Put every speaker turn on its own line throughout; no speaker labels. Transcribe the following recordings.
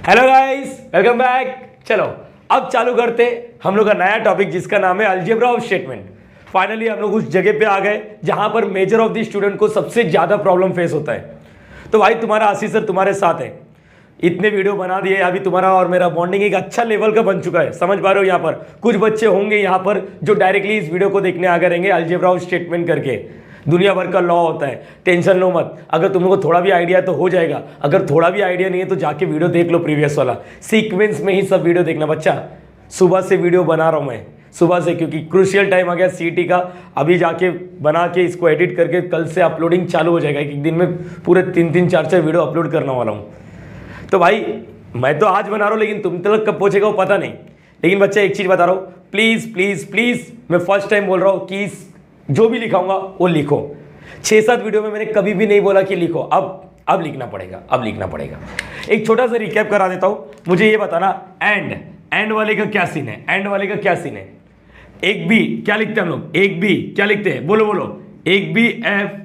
Hello guys, welcome back. चलो अब चालू करते हम लोग का नया टॉपिक जिसका नाम है अलजेब्रा ऑफ स्टेटमेंट। फाइनली हम लोग उस जगह पे आ गए जहां पर मेजर ऑफ द स्टूडेंट को सबसे ज्यादा प्रॉब्लम फेस होता है। तो भाई तुम्हारा आशीष सर तुम्हारे साथ है, इतने वीडियो बना दिए, अभी तुम्हारा और मेरा बॉन्डिंग एक अच्छा लेवल का बन चुका है। समझ पा रहे हो? यहाँ पर कुछ बच्चे होंगे यहाँ पर जो डायरेक्टली इस वीडियो को देखने आ गए रहेंगे अलजेब्रा ऑफ स्टेटमेंट करके। दुनिया भर का लॉ होता है, टेंशन लो मत। अगर तुम लोग को थोड़ा भी आइडिया है तो हो जाएगा, अगर थोड़ा भी आइडिया नहीं है तो जाके वीडियो देख लो प्रीवियस वाला, सीक्वेंस में ही सब वीडियो देखना। बच्चा सुबह से वीडियो बना रहा हूँ मैं, सुबह से, क्योंकि क्रूशियल टाइम आ गया सीईटी का। अभी जाके बना के इसको एडिट करके कल से अपलोडिंग चालू हो जाएगा। एक दिन में पूरे 3-3, 4-4 वीडियो अपलोड करने वाला हूँ। तो भाई मैं तो आज बना रहा हूँ, लेकिन तुम तक कब पहुँचेगा वो पता नहीं। लेकिन बच्चा एक चीज़ बता रहा हूँ, प्लीज़ प्लीज़ प्लीज़ मैं फर्स्ट टाइम बोल रहा हूँ कि जो भी लिखाऊंगा वो लिखो। 6-7 वीडियो में मैंने कभी भी नहीं बोला कि लिखो, अब लिखना पड़ेगा, अब लिखना पड़ेगा। एक छोटा सा रिकैप करा देता हूँ। मुझे ये बताना एंड वाले का क्या सीन है, एंड वाले का क्या सीन है। एक बी क्या लिखते हैं हम लोग, एक बी क्या लिखते हैं, बोलो बोलो। एक बी एफ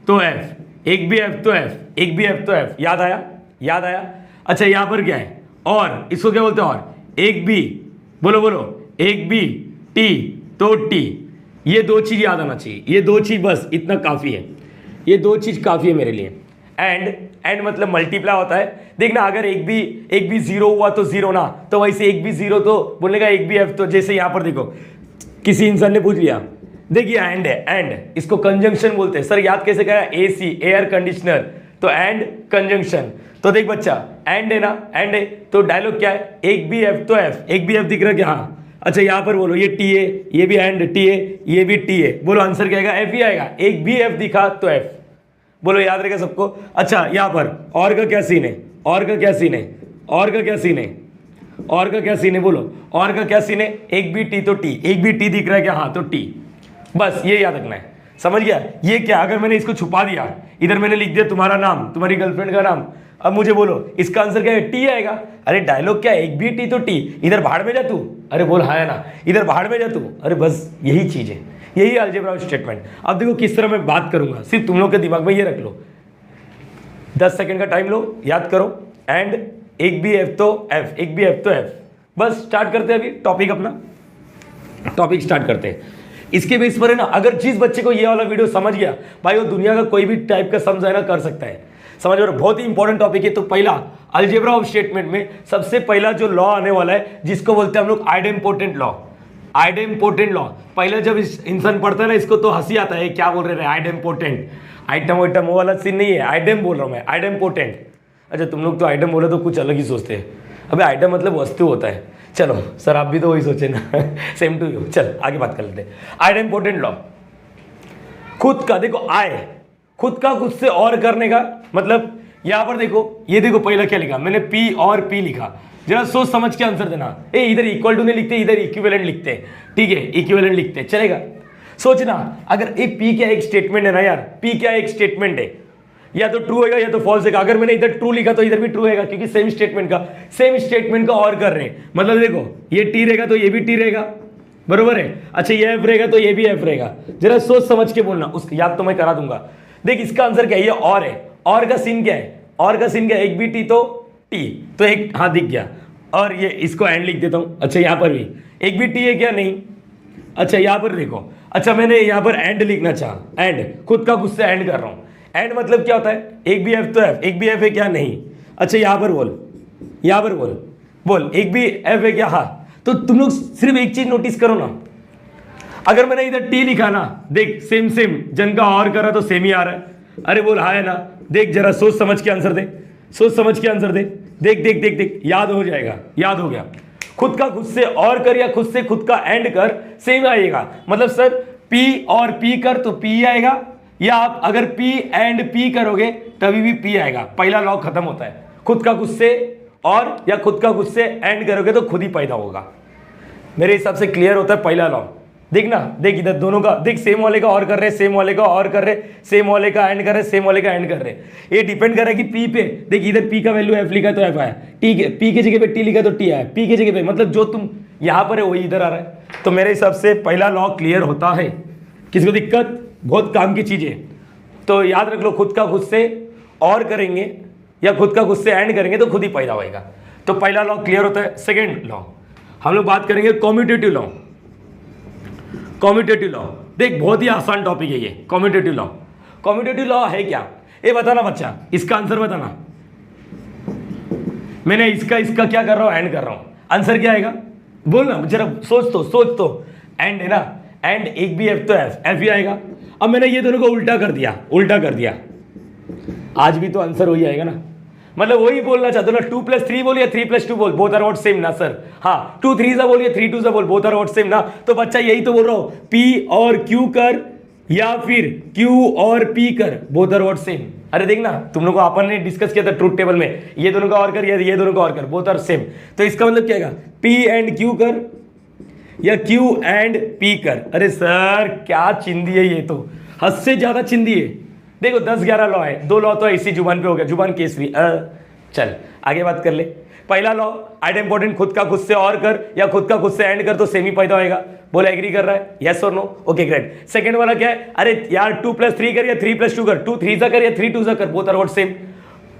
तो एफ, एक बी एफ तो एफ, एक बी एफ तो एफ। याद आया, याद आया। अच्छा यहाँ पर क्या है, और इसको क्या बोलते हैं, और एक बी, बोलो बोलो, एक बी टी तो टी। ये दो चीज याद आना चाहिए, ये दो चीज बस, इतना काफी है, ये दो चीज काफी है मेरे लिए। एंड मतलब मल्टीप्लाई होता है। देखना अगर एक भी जीरो हुआ तो जीरो ना, तो वैसे एक भी जीरो तो बोलने का एक भी एफ। तो जैसे यहां पर देखो किसी इंसान ने पूछ लिया, देखिए एंड है, एंड इसको कंजंक्शन बोलते हैं। सर याद कैसे करा, एसी एयर कंडीशनर, तो एंड कंजंक्शन। तो देख बच्चा एंड है ना, एंड है तो डायलॉग क्या है, एक भी एफ तो एफ, एक भी एफ दिख रहा है क्या? हाँ। अच्छा यहाँ पर बोलो, ये टी है, ये भी एंड टी है, ये भी टी है। बोलो आंसर क्या आएगा, एफ ही आएगा। एक भी एफ दिखा तो एफ। बोलो याद रहेगा सबको। अच्छा यहाँ पर और का क्या सीन है, और का क्या सीन है, और का क्या सीन है, और का क्या सीन है, बोलो और का क्या सीन है। एक भी टी तो टी, एक भी टी दिख रहा है क्या? हाँ तो टी। बस ये याद रखना है, समझ गया? ये क्या, अगर मैंने इसको छुपा दिया, इधर मैंने लिख दिया तुम्हारा नाम, तुम्हारी गर्लफ्रेंड का नाम, अब मुझे बोलो इसका आंसर क्या है, टी आएगा। अरे डायलॉग क्या है, एक भी टी तो टी, इधर भाड़ में जा तू, अरे बोल हाँ है ना, इधर भाड़ में जा तू। अरे बस यही चीज है, यही अलजेब्रा ऑफ स्टेटमेंट। अब देखो किस तरह मैं बात करूंगा, सिर्फ तुम लोग के दिमाग में ये रख लो। 10 सेकंड का टाइम लो, याद करो। एंड एक भी एफ तो एफ, एक भी एफ तो एफ। बस स्टार्ट करते हैं अभी टॉपिक, अपना टॉपिक स्टार्ट करते हैं। इसके बेस पर है ना, अगर जिस बच्चे को ये वाला वीडियो समझ गया भाई, वो दुनिया का कोई भी टाइप का सम ना कर सकता है। समझ रहे हो? बहुत ही इंपॉर्टेंट टॉपिक है। तो पहला अलजेब्रा ऑफ स्टेटमेंट में सबसे पहला जो लॉ आने वाला है, जिसको बोलते हैं हम लोग आइडेम्पोटेंट लॉ। आइडेम्पोटेंट लॉ पहला जब इंसान पढ़ता है ना, इसको तो हंसी आता है, क्या बोल रहे हैं आइडेम्पोटेंट, आइटम वाइटम वो वाला सीन नहीं है, आइडम बोल रहा हूँ मैं, आइडेम्पोटेंट। अच्छा तुम लोग तो आइटम बोले तो कुछ अलग ही सोचते हैं। अबे आइटम मतलब वस्तु होता है। चलो सर आप भी तो वही सोचे ना सेम टू यू। चल आगे बात कर लेते हैं। आइडेम्पोटेंट लॉ, खुद का देखो आए, खुद का खुद से और करने का मतलब। यहां पर देखो, ये देखो पहला क्या लिखा मैंने, पी और पी लिखा। जरा सोच समझ के आंसर देना। इधर इक्वल टू नहीं लिखते, इधर इक्विवेलेंट लिखते हैं, ठीक है, इक्विवेलेंट लिखते हैं, चलेगा? सोचना अगर ये पी क्या एक स्टेटमेंट है ना यार, पी क्या एक स्टेटमेंट है, या तो ट्रू होगा या तो फॉल्स होगा। अगर मैंने इधर ट्रू लिखा तो इधर भी ट्रू होगा, क्योंकि सेम स्टेटमेंट का और कर रहे हैं। मतलब देखो ये टी रहेगा तो ये भी टी रहेगा, बरोबर है? अच्छा ये एफ रहेगा तो ये भी एफ रहेगा। जरा सोच समझ के बोलना, उसको याद तो मैं करा दूंगा। देख इसका आंसर क्या है, ये और है। और का सीन क्या है, और का सीन क्या है, एक भी टी तो टी, तो एक हाँ दिख गया। और ये इसको एंड लिख देता हूं। अच्छा यहाँ पर भी एक भी टी है क्या? नहीं। अच्छा यहाँ पर देखो, अच्छा मैंने यहाँ पर एंड लिखना चाहा, एंड खुद का खुद से एंड कर रहा हूं। एंड मतलब क्या होता है, एक भी एफ तो एफ, एक भी एफ है क्या? नहीं। अच्छा यहाँ पर बोल, यहाँ पर बोल एक भी एफ है क्या? हाँ। तो तुम लोग सिर्फ एक चीज नोटिस करो ना, अगर मैंने इधर टी लिखा ना, देख सेम जन का और करा तो सेम ही आ रहा है। अरे बोल हाँ है ना। देख जरा सोच समझ के आंसर दे, सोच समझ के आंसर दे। देख देख देख देख, याद हो जाएगा, याद हो गया। खुद का खुद से और कर या खुद से खुद का एंड कर, सेम आएगा। मतलब सर पी और पी कर तो पी आएगा, या आप अगर पी एंड पी करोगे तभी भी पी आएगा। पहला लॉ खत्म होता है, खुद का खुद से और या खुद का खुद से एंड करोगे तो खुद ही पैदा होगा। मेरे हिसाब से क्लियर होता है पहला लॉ। देखना, देख इधर दोनों का, देख सेम वाले का और कर रहे, सेम वाले का और कर रहे, सेम वाले का एंड कर रहे, सेम वाले का एंड कर रहे। ये डिपेंड कर रहा है कि पी पे, देख इधर पी का वैल्यू एफ लिखा तो एफ आया, पी के जगह पे टी लिखा तो टी आया, पी के जगह पे मतलब जो तुम यहाँ पर है वही इधर आ रहा है। तो मेरे हिसाब से पहला लॉ क्लियर होता है। किसी को दिक्कत? बहुत काम की चीज है। तो याद रख लो, खुद का खुद से और करेंगे या खुद का खुद से एंड करेंगे तो खुद ही पैदा होएगा। तो पहला लॉ क्लियर होता है। सेकेंड लॉ हम लोग बात करेंगे कॉम्यूटेटिव लॉ। कॉम्यूटेटिव लॉ देख बहुत ही आसान टॉपिक है ये कॉम्यूटेटिव लॉ। कॉम्यूटेटिव लॉ है क्या ये बताना बच्चा, इसका आंसर बताना। मैंने इसका क्या कर रहा हूं, एंड कर रहा हूं, आंसर क्या आएगा बोलना जरा, सोच तो एंड है ना, एंड एक भी एफ तो एफ ही आएगा। अब मैंने ये दोनों को उल्टा कर दिया, आज भी तो आंसर वही आएगा ना। मतलब वही बोलना चाहते हो ना, 2+3 बोल या 3+2 बोल, बोथ आर व्हाट सेम ना सर। हाँ 2 3 बोल या 3 2 बोल, बोथ आर व्हाट सेम ना। तो बच्चा यही तो बोल रहा हूं, P और Q कर या फिर Q और P कर, बोथ आर व्हाट सेम। अरे देखना तुम लोग को अपन ने डिस्कस किया था ट्रूथ टेबल में, ये दोनों का और कर या ये दोनों का और कर, बोथ आर सेम। तो इसका मतलब क्या है, P एंड Q कर या Q एंड P कर। अरे सर क्या चिंदी है ये, तो हद से ज्यादा चिंदी है। देखो 10-11 लॉ है, 2 लॉ तो इसी जुबान पे हो गया, जुबान केसरी। चल आगे बात कर ले। पहला लॉ आइडेम्पोर्टेंट, खुद का खुद से और कर या खुद का खुद से एंड कर तो सेम ही पैदा होएगा। बोले एग्री कर रहा है, यस और नो, ओके ग्रेट। सेकंड वाला क्या है, अरे यार 2+3 कर या 3+2 कर, 2 3 कर या 3 2 कर, both are what same.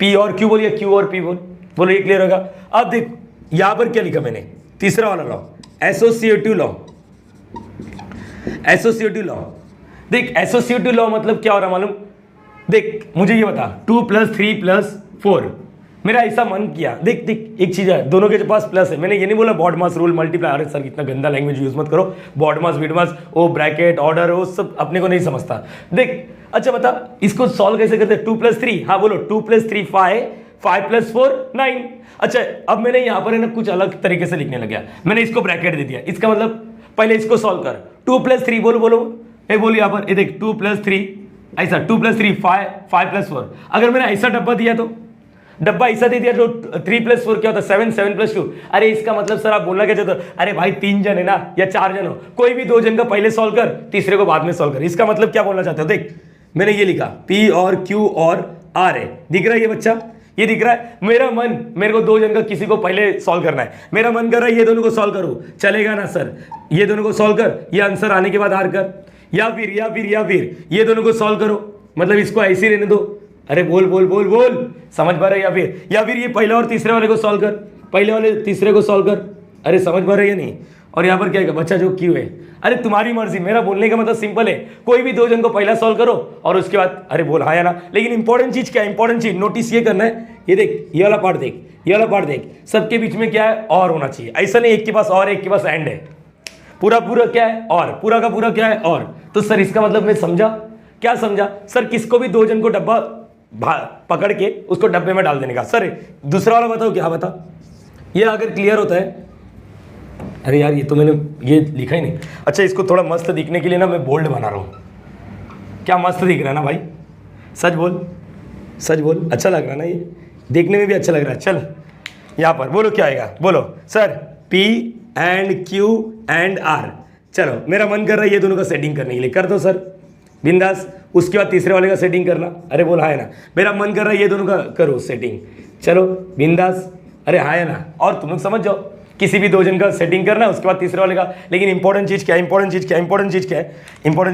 P और Q बोल या Q और P बोल, बोलो ये क्लियर होगा। अब देख यहां पर क्या लिखा मैंने, तीसरा वाला law associative law. Associative law देख, एसोसिएटिव लॉ मतलब क्या हो रहा मालूम, देख मुझे ये बता, 2+3+4 मेरा ऐसा मन किया। देख एक चीज है, दोनों के पास प्लस है। मैंने ये नहीं बोला बॉडमास रूल मल्टीप्लाई, अरे सर इतना गंदा लैंग्वेज यूज मत करो, बॉडमास बीडमास वो ब्रैकेट ऑर्डर वो सब अपने को नहीं समझता। देख अच्छा बता इसको सॉल्व कैसे करते, 2+3, हाँ बोलो 2+3 5, 5+4 9। अच्छा अब मैंने यहाँ पर है ना कुछ अलग तरीके से लिखने लग गया, मैंने इसको ब्रैकेट दे दिया। इसका मतलब पहले इसको सॉल्व कर, 2+3 बोलो बोलो यहाँ पर, ये देख 2+3 ऐसा, 2+3 5, 5+4। अगर मैंने ऐसा डब्बा दिया तो डब्बा ऐसा दे दिया तो 3+4 क्या होता है 7, 7+2। अरे इसका मतलब सर आप बोलना क्या चाहते हो, अरे भाई 3 जन है ना या 4 जन हो, कोई भी 2 जन का पहले सॉल्व कर, तीसरे को बाद में सॉल्व कर। इसका मतलब क्या बोलना चाहते हो, देख मैंने ये लिखा P और Q और R है, दिख रहा है ये बच्चा, ये दिख रहा है। मेरा मन, मेरे को 2 जन का किसी को पहले सॉल्व करना है, मेरा मन कर रहा है ये दोनों को सॉल्व करूं, चलेगा ना सर, ये दोनों को सॉल्व कर, ये आंसर आने के बाद R कर, या फिर ये दोनों को सॉल्व करो, मतलब इसको ऐसे ही रहने दो। अरे बोल समझ पा रहे, या फिर ये पहले और तीसरे वाले को सॉल्व कर, पहले वाले तीसरे को सॉल्व कर। अरे समझ पा रहे या नहीं। और यहाँ पर क्या है बच्चा जो क्यों है, अरे तुम्हारी मर्जी, मेरा बोलने का मतलब सिंपल है, कोई भी 2 जन को पहला सॉल्व करो और उसके बाद अरे बोल हाँ या ना। लेकिन इंपॉर्टेंट चीज क्या है, इंपॉर्टेंट चीज नोटिस ये करना है, ये देख ये वाला पार्ट देख, ये वाला पार्ट देख, सबके बीच में क्या है और होना चाहिए। ऐसा नहीं एक के पास और एक के पास एंड है, पूरा क्या है और, पूरा का पूरा क्या है और। तो सर इसका मतलब मैं समझा, क्या समझा सर, किसको भी 2 जन को डब्बा पकड़ के उसको डब्बे में डाल देने का। सर दूसरा वाला बताओ क्या बता, ये अगर क्लियर होता है, अरे यार ये तो मैंने ये लिखा ही नहीं। अच्छा इसको थोड़ा मस्त दिखने के लिए ना मैं बोल्ड बना रहा हूँ, क्या मस्त दिख रहा है ना भाई, सच बोल अच्छा लग रहा है ना, ये देखने में भी अच्छा लग रहा है। चल यहाँ पर बोलो क्या आएगा, बोलो sir P and Q and R। चलो मेरा मन कर रहा है ये दोनों का सेटिंग करने के लिए, कर दो सर बिंदास। उसके बाद तीसरे वाले का सेटिंग करना, अरे बोल हाँ है ना, मेरा मन कर रहा है ये दोनों का करो सेटिंग, चलो बिंदास, अरे हाँ है ना। और तुम लोग समझ जाओ किसी भी 2 जन का सेटिंग करना है, उसके बाद तीसरे वाले का। लेकिन इंपॉर्टेंट चीज क्या है, इंपॉर्टेंट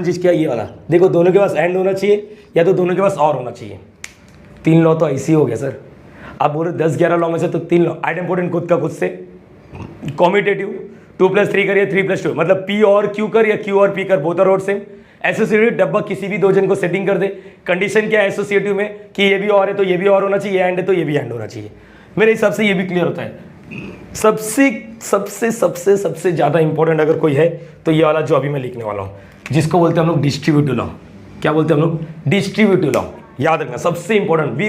चीज क्या है, ये वाला देखो, दोनों के पास एंड होना चाहिए या तो दोनों के पास और होना चाहिए। 3 लॉ तो ऐसे ही हो गया सर, आप बोल रहे 10-11 लॉ में से तो 3 लॉ आइडेम्पोर्टेंट खुद का खुद से, कॉम्यूटेटिव 2+3 कर या 3+2, मतलब P और Q कर या Q और P कर, both are what same. Associative डब्बा किसी भी 2 जन को सेटिंग कर दे। कंडीशन क्या है एसोसिएटिव में कि ये भी और है तो ये भी और होना चाहिए, ये एंड है तो ये भी एंड होना चाहिए। मेरे हिसाब से ये भी क्लियर होता है। सबसे ज्यादा इंपॉर्टेंट अगर कोई है तो ये वाला जो अभी मैं लिखने वाला हूँ, जिसको बोलते हैं हम लोग डिस्ट्रीब्यूटिव लॉ। क्या बोलते हैं हम लोग, डिस्ट्रीब्यूटिव लॉ। याद रखना सबसे important, V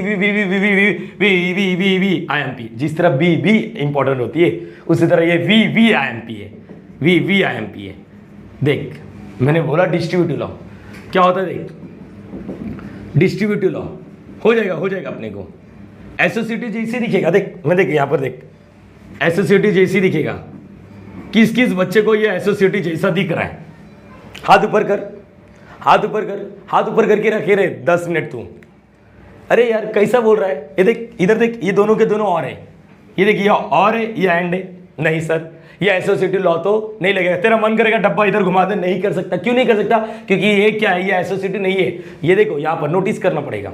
I M P. जिस तरह बी भी इंपॉर्टेंट होती है उसी तरह ये वी आई एम पी है, वी आई एम पी है। देख मैंने बोला डिस्ट्रीब्यूटिव लॉ क्या होता है, देख डिस्ट्रीब्यूटिव लॉ हो जाएगा अपने को। एसोसिएटिव जैसे दिखेगा, देख मैं देख यहाँ पर देख एसोसिएटिव जैसी दिखेगा। किस बच्चे को ये एसोसिएटिव जैसा दिख रहा है, हाथ ऊपर करके रखे रहे 10 मिनट तू। अरे यार कैसा बोल रहा है, ये देख इधर देख, ये दोनों के दोनों और है, ये देख ये और है ये एंड है। नहीं सर ये एसोसिएटिव लॉ तो नहीं लगेगा। तेरा मन करेगा डब्बा इधर घुमा दे, नहीं कर सकता। क्यों नहीं कर सकता, क्योंकि ये क्या है, ये एसोसिएटिव नहीं है। ये देखो यहाँ पर नोटिस करना पड़ेगा,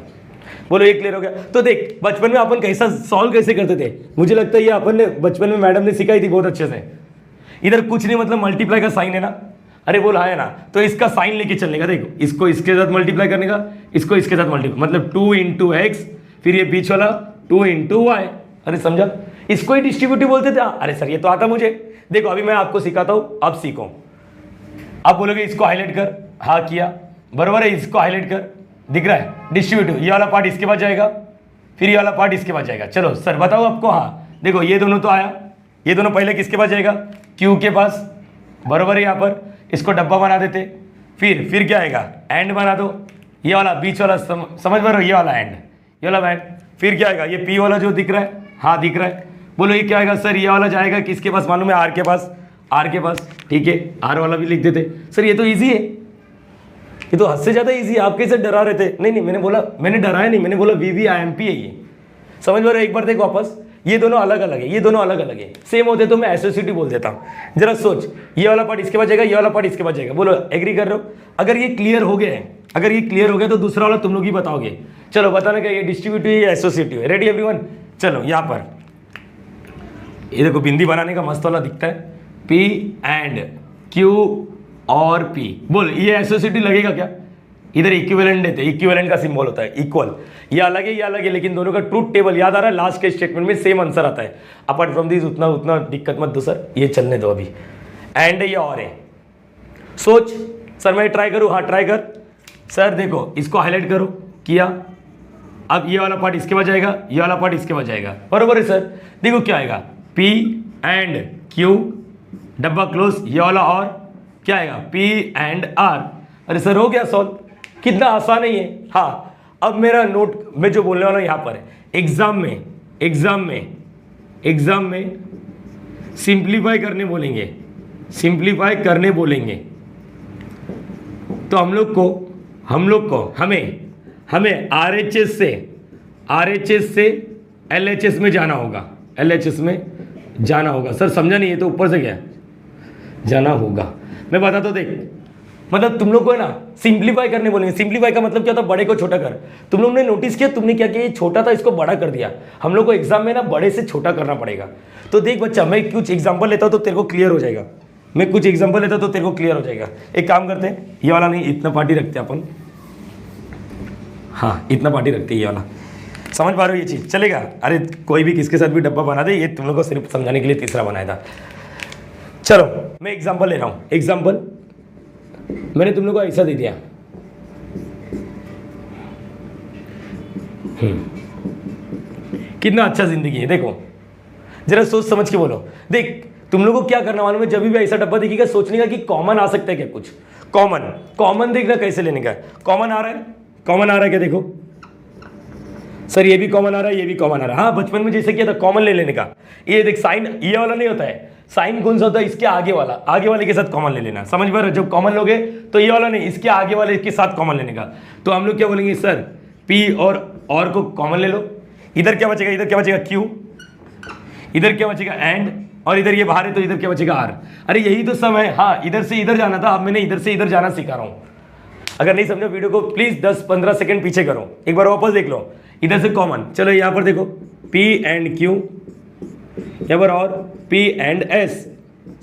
बोलो ये क्लियर हो गया। तो देख बचपन में अपन कैसा सॉल्व कैसे करते थे, मुझे लगता है ये अपन ने बचपन में मैडम ने सिखाई थी बहुत अच्छे से। इधर कुछ नहीं मतलब मल्टीप्लाई का साइन है ना, अरे बोल हाँ है ना, तो इसका साइन लेके चलने का, देखो इसको इसके साथ मल्टीप्लाई करने का, इसको इसके साथ मल्टीप्लाई, मतलब 2 इंटू एक्स, फिर ये बीच वाला 2 इंटू वाई। अरे समझा, इसको ही डिस्ट्रीब्यूटिव बोलते थे। अरे सर ये तो आता मुझे। देखो अभी मैं आपको सिखाता हूँ, आप सीखो। आप बोलोगे इसको हाईलाइट कर, हाँ किया, बराबर है, इसको हाईलाइट कर, दिख रहा है डिस्ट्रीब्यूटिव, ये वाला पार्ट इसके बाद जाएगा, फिर ये वाला पार्ट इसके बाद जाएगा। चलो सर बताओ आपको, हाँ देखो ये दोनों तो आया, ये दोनों पहले किसके पास जाएगा, क्यू के पास, बराबर है। यहाँ पर इसको डब्बा बना देते, फिर क्या आएगा, एंड बना दो, ये वाला बीच वाला समझ पा रहे हो, ये वाला एंड, ये वाला एंड, फिर क्या आएगा, ये पी वाला जो दिख रहा है, हाँ दिख रहा है। बोलो ये क्या आएगा सर, ये वाला जाएगा किसके पास मालूम है, आर के पास, आर के पास, ठीक है, आर वाला भी लिख देते। सर ये तो ईजी है, ये तो हद से ज़्यादा ईजी है, आप कैसे डरा रहे थे। नहीं मैंने बोला, मैंने डराया नहीं, मैंने बोला VVIMP है ये, समझ पा रहे हो। एक बार देखो वापस, ये दोनों अलग अलग है, ये दोनों अलग अलग है, सेम होते तो मैं एसोसिएटिव बोल देता हूँ। जरा सोच, ये वाला पार्ट इसके बाद जाएगा, ये वाला पार्ट इसके बाद जाएगा। बोलो एग्री कर रहे हो। अगर ये क्लियर हो गया है, अगर ये क्लियर हो गया तो दूसरा वाला तुम लोग ही बताओगे। चलो बताना क्या ये डिस्ट्रीब्यूटिव या एसोसिएटिव है। रेडी एवरीवन, चलो यहाँ पर ये देखो बिंदी बनाने का मस्त वाला दिखता है, P एंड Q और P। बोल ये एसोसिएटिव लगेगा क्या, इधर इक्विवेलेंट देते, इक्विवेलेंट का सिंबल होता है इक्वल, ये अलग है ये अलग है, लेकिन दोनों का ट्रूथ टेबल याद आ रहा है, लास्ट के स्टेटमेंट में सेम आंसर आता है। अपार्ट फ्रॉम दिस उतना दिक्कत मत दो सर, ये चलने दो अभी। एंड ये और है, सोच सर मैं ट्राई करूँ, हाँ ट्राई कर सर। देखो इसको हाईलाइट करो, किया, अब ये वाला पार्ट इसके बाद जाएगा, ये वाला पार्ट इसके बाद जाएगा, बरोबर है सर। देखो क्या आएगा, P एंड Q, डब्बा क्लोज, ये वाला और क्या आएगा, P एंड R। अरे सर हो गया सॉल्व, कितना आसान है ये। हाँ अब मेरा नोट मैं जो बोलने वाला हूँ यहाँ पर है, एग्जाम में सिंप्लीफाई करने बोलेंगे, सिंप्लीफाई करने बोलेंगे, तो हम लोग को हमें RHS से LHS में जाना होगा, LHS में जाना होगा। सर समझा नहीं, ये तो ऊपर से क्या जाना होगा, मैं बताता हूँ। देख मतलब तुम लोग को है ना सिंप्लीफाई करने बोलेंगे। सिंप्लीफाई का मतलब क्या होता है, बड़े को छोटा कर। तुम लोग ने नोटिस किया, तुमने क्या किया, ये छोटा था इसको बड़ा कर दिया। हम लोग को एग्जाम में ना बड़े से छोटा करना पड़ेगा। तो देख बच्चा, मैं कुछ एग्जांपल लेता हूँ तो तेरे को क्लियर हो जाएगा, एक काम करते हैं, ये वाला नहीं, इतना पार्टी रखते हैं अपन, हाँ इतना पार्टी रखते हैं, ये वाला समझ पा रहे हो, ये चीज़ चलेगा। अरे कोई भी किसके साथ भी डब्बा बना दे, ये तुम लोग को सिर्फ समझाने के लिए तीसरा बनाया था। चलो मैं एग्जांपल ले रहा हूँ, एग्जांपल मैंने तुम लोग को ऐसा दे दिया, कितना अच्छा जिंदगी है। देखो जरा सोच समझ के बोलो। देख तुम लोगों को क्या करना मालूम है, जब भी ऐसा डब्बा दिखेगा सोचने का कि कॉमन आ सकता है क्या, कुछ कॉमन देखना कैसे लेने का। कॉमन आ रहा है क्या, देखो सर ये भी कॉमन आ रहा है, ये भी कॉमन आ रहा है। हाँ बचपन में जैसे किया था, कॉमन ले लेने का। ये देख साइन ये वाला नहीं होता है, साइन कौन सा होता है, इसके आगे वाले के साथ कॉमन ले लेना, समझ पा रहे हो। जब कॉमन लोगे तो ये वाला नहीं, इसके आगे वाले के साथ कॉमन लेने का। तो हम लोग क्या बोलेंगे, सर P और को कॉमन ले लो। इधर क्या बचेगा, Q, इधर क्या बचेगा एंड, और इधर ये बाहर है तो इधर क्या बचेगा R। अरे यही तो समय, हाँ इधर से इधर जाना था, अब मैंने इधर से इधर जाना सिखा रहा हूँ। अगर नहीं समझो वीडियो को प्लीज 10-15 सेकंड पीछे करो, एक बार वापस देख लो। इधर से कॉमन, चलो यहाँ पर देखो P एंड Q, यहाँ पर और P एंड S।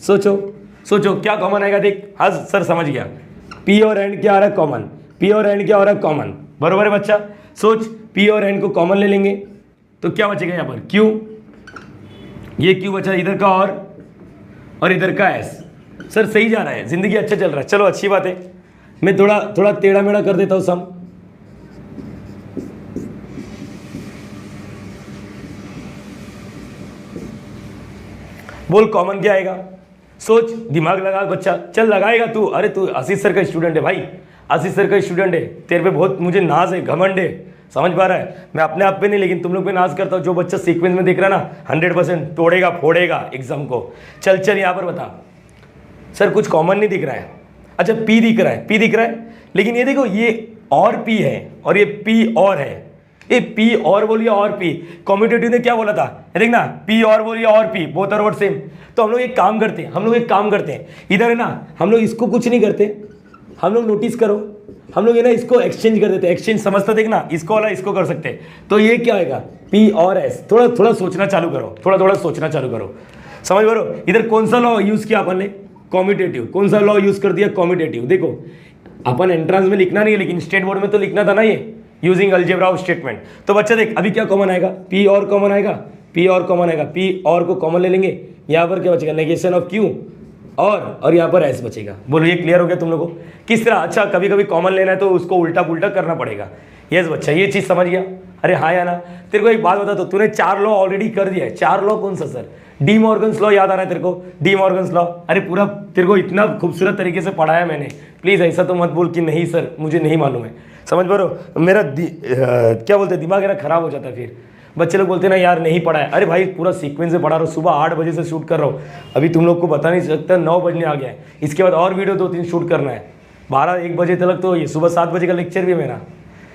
सोचो क्या कॉमन आएगा, देख हाँ सर समझ गया, P और एंड क्या आ रहा है कॉमन, P और एंड क्या हो रहा है कॉमन, बरोबर है बच्चा। सोच P और एंड को कॉमन ले लेंगे तो क्या बचेगा यहाँ पर Q, ये Q बचा, इधर का और इधर का S। सर सही जा रहा है, जिंदगी अच्छा चल रहा है, चलो अच्छी बात है। मैं थोड़ा टेढ़ा मेढ़ा कर देता हूँ सम। बोल कॉमन क्या आएगा, सोच दिमाग लगा बच्चा, चल लगाएगा तू। अरे तू आशीष सर का स्टूडेंट है भाई, आशीष सर का स्टूडेंट है, तेरे पे बहुत मुझे नाज है, घमंड है, समझ पा रहा है। मैं अपने आप पे नहीं लेकिन तुम लोग पे नाज करता हूँ। जो बच्चा सीक्वेंस में दिख रहा है ना 100% तोड़ेगा फोड़ेगा एग्जाम को। चल यहाँ पर बता, सर कुछ कॉमन नहीं दिख रहा है। अच्छा P दिख रहा है, लेकिन ये देखो ये और P है और ये P और है, ये P और बोलिए और P। कॉम्यूटेटिव ने क्या बोला था, देखना P और बोलिए और P both are word same. तो हम लोग एक काम करते हैं, इधर है ना, हम लोग इसको कुछ नहीं करते, हम लोग नोटिस करो हम लोग ये ना इसको एक्सचेंज कर देते हैं, एक्सचेंज समझता देख ना, इसको वाला इसको कर सकते हैं। तो ये क्या आएगा, पी और एस। थोड़ा थोड़ा सोचना चालू करो, थोड़ा थोड़ा सोचना चालू करो, समझ पा रहे हो। इधर कौन सा लॉ यूज किया अपन ने, कॉम्यूटेटिव। कौन सा लॉ यूज कर दिया, कॉम्यूटेटिव। देखो अपन एंट्रेंस में लिखना नहीं है, लेकिन स्टेट बोर्ड में तो लिखना था ना ये, यूजिंग अलजेब्रा ऑफ स्टेटमेंट। तो बच्चा देख अभी क्या कॉमन आएगा, पी और कॉमन आएगा, पी और कॉमन आएगा, पी और को कॉमन ले लेंगे, यहाँ पर क्या बचेगा, नेगेशन ऑफ क्यू और यहाँ पर एस बचेगा। बोलो ये क्लियर हो गया तुम लोगों को किस तरह। अच्छा कभी कभी कॉमन लेना है तो उसको उल्टा पुल्टा करना पड़ेगा। यस बच्चा ये चीज़ समझ गया। अरे हाँ या ना। तेरे को एक बात बता, तो तूने 4 लॉ ऑलरेडी कर दिया है। 4 लॉ कौन सा सर, डी मॉर्गन्स लॉ याद आ रहा है तेरे को, डी मॉर्गन्स लॉ। अरे पूरा तेरे को इतना खूबसूरत तरीके से पढ़ाया मैंने, प्लीज़ ऐसा तो मत बोल कि नहीं सर मुझे नहीं मालूम है। समझ पा रहे हो, मेरा क्या बोलते हैं, दिमाग मेरा खराब हो जाता है। फिर बच्चे लोग बोलते हैं ना यार नहीं पढ़ा है। अरे भाई पूरा सीक्वेंस से पढ़ा रहा हूँ, सुबह 8 बजे से शूट कर रहा हूँ, अभी तुम लोग को बता नहीं सकता 9 बजने आ गया है। इसके बाद और वीडियो 2-3 शूट करना है, 12-1 बजे तक। तो ये सुबह 7 बजे का लेक्चर भी है मेरा,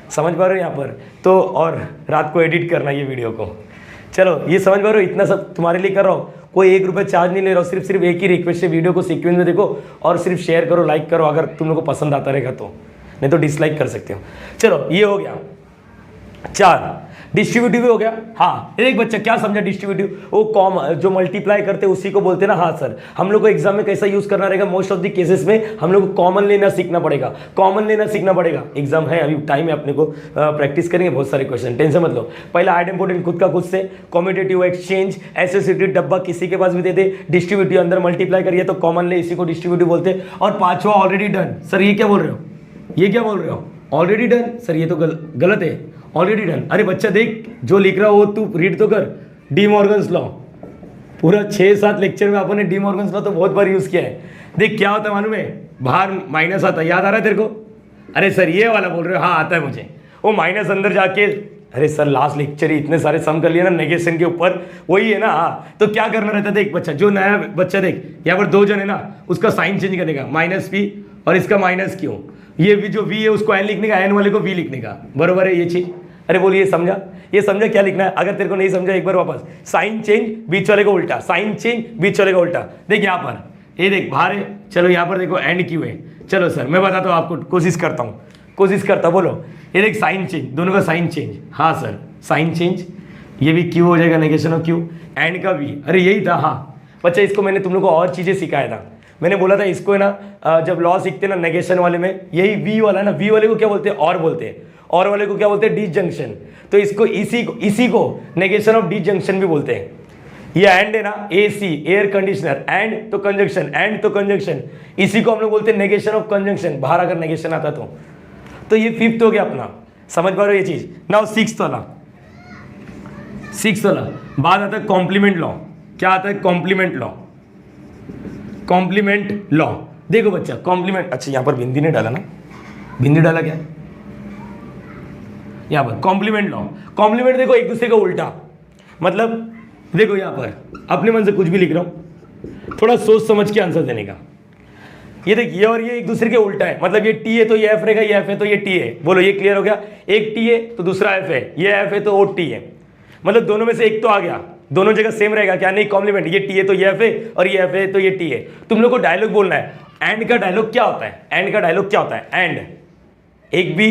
समझ पा रहे हो यहाँ पर तो, और रात को एडिट करना ये वीडियो को। चलो ये समझ पा रहे हो, इतना सब तुम्हारे लिए कर रहा हूँ, कोई 1 रुपये चार्ज नहीं ले रहा हूँ। सिर्फ एक ही रिक्वेस्ट है, वीडियो को सीक्वेंस में देखो और सिर्फ शेयर करो, लाइक करो अगर तुम लोग को पसंद आता रहेगा तो, नहीं तो डिसलाइक कर सकते हो। चलो ये हो गया 4। डिस्ट्रीब्यूटिव भी हो गया। हाँ एक बच्चा क्या समझा डिस्ट्रीब्यूटिव, वो कॉम जो मल्टीप्लाई करते हैं उसी को बोलते हैं ना। हाँ सर हम लोग को एग्जाम में कैसा यूज करना रहेगा, मोस्ट ऑफ द केसेस में हम लोग को कॉमन लेना सीखना पड़ेगा, कॉमन लेना सीखना पड़ेगा। एग्जाम है अभी टाइम है, अपने को प्रैक्टिस करेंगे बहुत सारे क्वेश्चन, टेंशन मत लो। पहला आइडेंटिटी खुद का खुद से, कॉम्यूटेटिव एक्सचेंज, एसोसिएटेड डब्बा किसी के पास भी दे दे, डिस्ट्रीब्यूटिव अंदर मल्टीप्लाई करिए तो कॉमन ले, इसी को डिस्ट्रीब्यूटिव बोलते हैं। और 5वां ऑलरेडी डन। सर ये क्या बोल रहे हो, ये क्या बोल रहे हो, ऑलरेडी डन। सर ये तो गलत है, ऑलरेडी डन। अरे बच्चा देख जो लिख रहा हो वो तू रीड तो कर, डी मॉर्गन्स लॉ। पूरा 6-7 लेक्चर में अपन ने डी मॉर्गन्स लॉ तो बहुत बार यूज किया है। देख क्या होता है मालूम है, बाहर माइनस आता है, याद आ रहा है तेरे को। अरे सर ये वाला बोल रहे हो, हाँ आता है मुझे। वो माइनस अंदर जाके, अरे सर लास्ट लेक्चर ही इतने सारे सम कर लिया ना नेगेशन के ऊपर, वही है ना। हाँ तो क्या करना रहता है, देख बच्चा जो नया बच्चा देख यहाँ पर 2 जन है ना, उसका साइन चेंज करने का, माइनस पी और इसका माइनस क्यू। ये भी जो वी है उसको एन लिखने का, एन वाले को वी लिखने का, बरोबर है ये चीज। अरे बोलिए समझा, ये समझा क्या लिखना है। अगर तेरे को नहीं समझा एक बार वापस, साइन चेंज बीच वाले को उल्टा, साइन चेंज बीच वाले को उल्टा। देख यहाँ पर ये देख बाहर है, चलो यहाँ पर देखो एंड क्यू है। चलो सर मैं बताता हूँ आपको, कोशिश करता हूँ, बोलो। ये देख साइन चेंज, दोनों का साइन चेंज। हाँ सर साइन चेंज, ये भी क्यू हो जाएगा, नेगेशन ऑफ क्यू, एंड का भी। अरे यही था। हाँ बच्चा इसको मैंने तुम लोग को और चीज़ें सिखाया था। मैंने बोला था इसको है ना, जब लॉ सीखते ना नेगेशन वाले में, यही वी वाला है ना, वी वाले को क्या बोलते हैं, और बोलते हैं, और वाले को क्या बोलते हैं, डिसजंक्शन। तो इसको इसी को नेगेशन ऑफ डिसजंक्शन भी बोलते हैं। ये एंड है ना, एसी एयर कंडीशनर, एंड तो कंजंक्शन, एंड तो कंजंक्शन, इसी को हम लोग बोलते हैं नेगेशन ऑफ कंजंक्शन। बाहर अगर नेगेशन आता तो ये 5th हो गया अपना, समझ पा रहे हो ये चीज। नाउ 6th वाला बाद आता है कॉम्प्लीमेंट लॉ। क्या आता है, कॉम्प्लीमेंट लॉ। देखो बच्चा कॉम्प्लीमेंट, अच्छा यहाँ पर बिंदी ने डाला ना, बिंदी डाला क्या यहाँ पर, कॉम्प्लीमेंट लॉ। कॉम्प्लीमेंट देखो एक दूसरे का उल्टा, मतलब देखो यहाँ पर अपने मन से कुछ भी लिख रहा हूँ, थोड़ा सोच समझ के आंसर देने का। ये देख ये और ये एक दूसरे के उल्टा है, मतलब ये टी है तो ये एफ रहेगा, ये एफ है तो ये टी है। बोलो ये क्लियर हो गया, एक टी है तो दूसरा एफ है, ये एफ है तो वो टी है, मतलब दोनों में से एक तो आ गया, दोनों जगह सेम रहेगा क्या, नहीं कॉम्प्लीमेंट, ये टी है तो ये एफ है और ये एफ है तो ये टी है। तुम लोग को डायलॉग बोलना है, एंड का डायलॉग क्या होता है, एंड का डायलॉग क्या होता है, एंड एक भी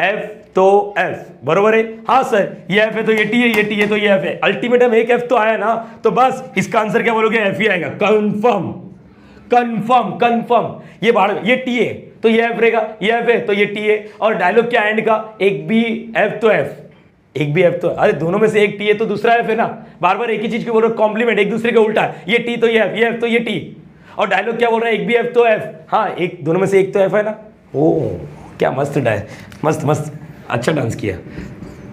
एफ तो एफ, बरोबर है। हाँ सर ये एफ है तो ये टी है, ये टी है तो ये एफ है, अल्टीमेटम एक एफ तो आया ना, तो बस इसका आंसर क्या बोलोगे, एफ ही आएगा, कंफर्म। ये बाहर ये टी है तो ये एफ रहेगा, ये एफ है तो ये टी है, और डायलॉग क्या एंड का, एक भी एफ तो एफ, एक भी एफ तो, अरे दोनों में से एक टी है तो दूसरा एफ है ना, बार बार एक ही चीज को बोल रहे हो, कॉम्प्लीमेंट एक दूसरे का उल्टा है, ये टी तो ये एफ तो ये टी, और डायलॉग क्या बोल रहा है, एक भी एफ तो एफ, हाँ एक दोनों में से एक तो एफ है ना। ओ क्या मस्त मस्त अच्छा डांस किया।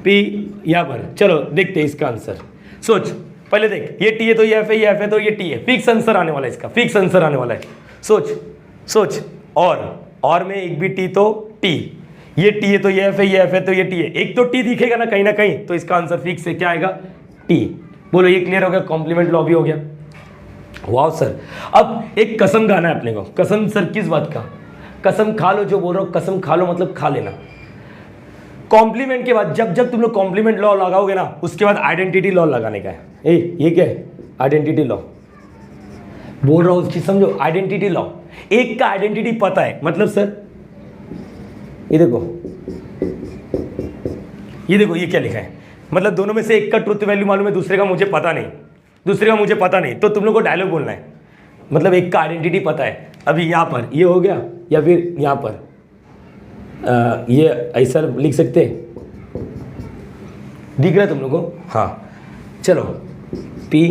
पी यहाँ पर, चलो देखते हैं इसका आंसर। सोच पहले देख, ये टी है तो ये एफ है, ये एफ है तो ये टी है, फिक्स आंसर आने वाला है इसका, फिक्स आंसर आने वाला है। सोच और में एक भी टी तो टी, ये टी है तो ये एफ है, ये एफ है तो ये टी है, एक तो टी दिखेगा ना कहीं ना कहीं, तो इसका आंसर फिक्स है, क्या आएगा, टी। बोलो ये क्लियर हो गया, कॉम्प्लीमेंट लॉ भी हो गया। वाह सर, अब एक कसम खाना है अपने को। कसम सर किस बात का, कसम खा लो, जो बोल रहा हूँ कसम खा लो मतलब खा लेना। कॉम्प्लीमेंट के बाद जब तुम लोग कॉम्प्लीमेंट लॉ लगाओगे ना, उसके बाद आइडेंटिटी लॉ लगाने का है। ये क्या है, आइडेंटिटी लॉ बोल रहा हूँ, उसकी समझो, आइडेंटिटी लॉ। एक का आइडेंटिटी पता है, मतलब सर ये देखो, ये देखो, ये क्या लिखा है, मतलब दोनों में से एक का ट्रुथ वैल्यू मालूम है, दूसरे का मुझे पता नहीं, तो तुम लोग को डायलॉग बोलना है, मतलब एक का आइडेंटिटी पता है। अभी यहाँ पर ये हो गया, या फिर यहाँ पर ये ऐसा लिख सकते हैं, दिख रहा है तुम लोग को? हाँ, चलो P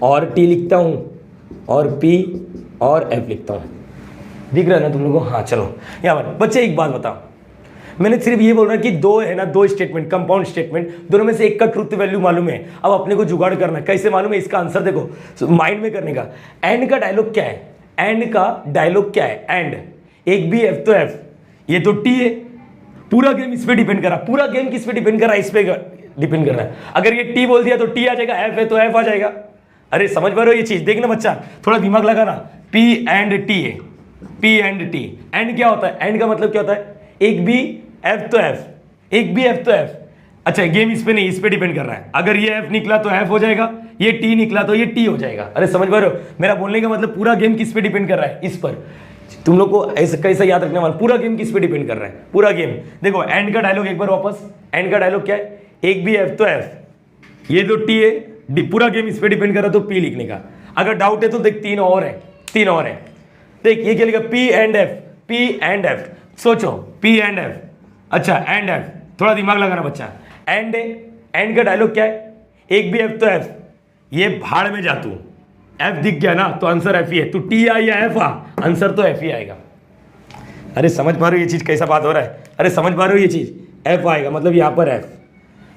और T लिखता हूँ और P और F लिखता हूँ, दिख रहा है ना तुम लोग को? हाँ, चलो यहाँ पर बच्चे एक बात बताओ, मैंने सिर्फ ये बोल रहा कि दो है ना, दो स्टेटमेंट, कंपाउंड स्टेटमेंट, दोनों में से एक का ट्रुथ वैल्यू मालूम है। अब अपने को जुगाड़ करना है, कैसे मालूम है? इसका आंसर देखो, माइंड में करने का। एंड का डायलॉग क्या है? एंड का डायलॉग क्या है? एंड, एक भी एफ तो एफ, ये तो टी है, पूरा गेम इस पे डिपेंड कर रहा है, पूरा गेम किस पे डिपेंड कर रहा है? इस पे डिपेंड कर रहा है। अगर ये टी बोल दिया तो टी आ जाएगा, एफ है तो एफ आ जाएगा। अरे समझ पा रहे हो ये चीज? देखना बच्चा, थोड़ा दिमाग लगाना। पी एंड टी है, पी एंड टी। एंड क्या होता है? एंड का मतलब क्या होता है? एक भी एफ तो एफ, एक भी एफ तो एफ। अच्छा, गेम इस पे नहीं, इस पे डिपेंड कर रहा है। अगर ये एफ निकला तो एफ हो जाएगा, ये टी निकला तो ये टी हो जाएगा। अरे समझ पा रहे हो? मेरा बोलने का मतलब पूरा गेम किस पे डिपेंड कर रहा है? इस पर। तुम लोग को ऐसा कैसा याद रखने वाला, पूरा गेम किस पे डिपेंड कर रहा है? पूरा गेम। देखो एंड का डायलॉग एक बार वापस, एंड का डायलॉग क्या है? एक भी एफ तो एफ, ये तो टी है, पूरा गेम इस पे डिपेंड कर रहा है तो पी लिखने का। अगर डाउट है तो देख, तीन और है, तीन और है। देख ये क्या लिखा? P and F, P and F. सोचो, पी एंड एफ, अच्छा एंड एफ, थोड़ा दिमाग लगाना बच्चा। एंड है, एंड का डायलॉग क्या है? एक भी एफ तो एफ, ये भाड़ में जा तू, एफ दिख गया ना तो आंसर एफ ही है। तू टी आ या एफ आ, आंसर तो एफ ही आएगा। अरे समझ पा रहे हो ये चीज कैसा बात हो रहा है? अरे समझ पा रहे हो ये चीज? एफ आएगा मतलब यहाँ पर एफ।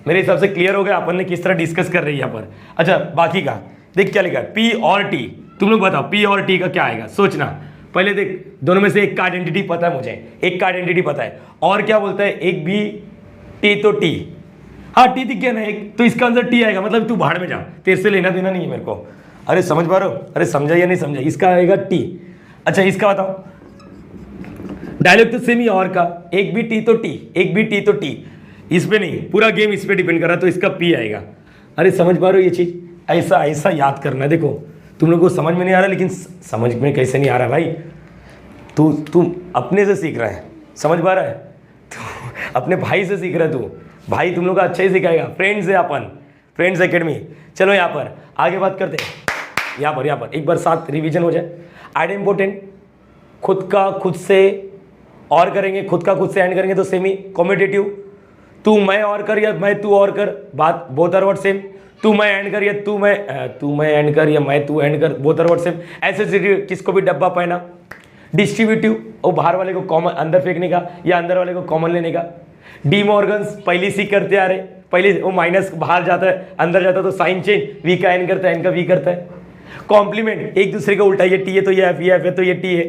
मेरे हिसाब से क्लियर हो गया अपन ने किस तरह डिस्कस कर रही है यहाँ पर। अच्छा बाकी का देख क्या लिखा है? पी और टी। तुम लोग बताओ पी और टी का क्या आएगा? सोचना पहले। देख दोनों में से एक का आइडेंटिटी पता है मुझे, एक का आइडेंटिटी पता है। और क्या बोलता है? एक भी टी तो टी, हाँ टी दिख गया ना एक, तो इसका आंसर टी आएगा। मतलब तू भाड़ में जा, तेरे से लेना देना नहीं है मेरे को। अरे समझ पा रहे हो? अरे समझा या नहीं समझा? इसका आएगा टी। अच्छा इसका बताओ, डायलॉग तो सेम ही और का, एक भी टी तो टी, एक भी टी तो टी। इस पे नहीं, पूरा गेम इस पे डिपेंड कर रहा है तो इसका पी आएगा। अरे समझ पा रहे हो ये चीज? ऐसा ऐसा याद करना है। देखो तुम लोग को समझ में नहीं आ रहा, लेकिन समझ में कैसे नहीं आ रहा भाई? तू अपने से सीख रहा है, समझ पा रहा है? तू अपने भाई से सीख रहा है। तू भाई तुम लोग का अच्छा ही सिखाएगा। फ्रेंड्स है अपन, फ्रेंड्स एकेडमी। चलो यहाँ पर आगे बात करते हैं। यहाँ पर एक बार साथ रिवीजन हो जाए। एड इम्पोर्टेंट, खुद का खुद से और करेंगे, खुद का खुद से एंड करेंगे तो सेमी। कॉम्पिटिटिव, तू मैं और कर या मैं तू और कर, बात बोथ आर वर्ड सेम। तू मैं एंड कर या तू मैं एंड कर या मैं तू एंड कर, बोथ आर वर्ड सेम। ऐसे किसको भी डब्बा पहना। डिस्ट्रीब्यूटिव, वो बाहर वाले को कॉमन अंदर फेंकने का या अंदर वाले को कॉमन लेने का। डी मॉर्गन्स पहले सी करते आ रहे, पहले वो माइनस बाहर जाता है अंदर जाता है तो साइन चेंज, वी का एन करता है, एन का वी करता है। कॉम्प्लीमेंट, एक दूसरे का उल्टा, ये टी है तो ये एफ है तो ये टी है,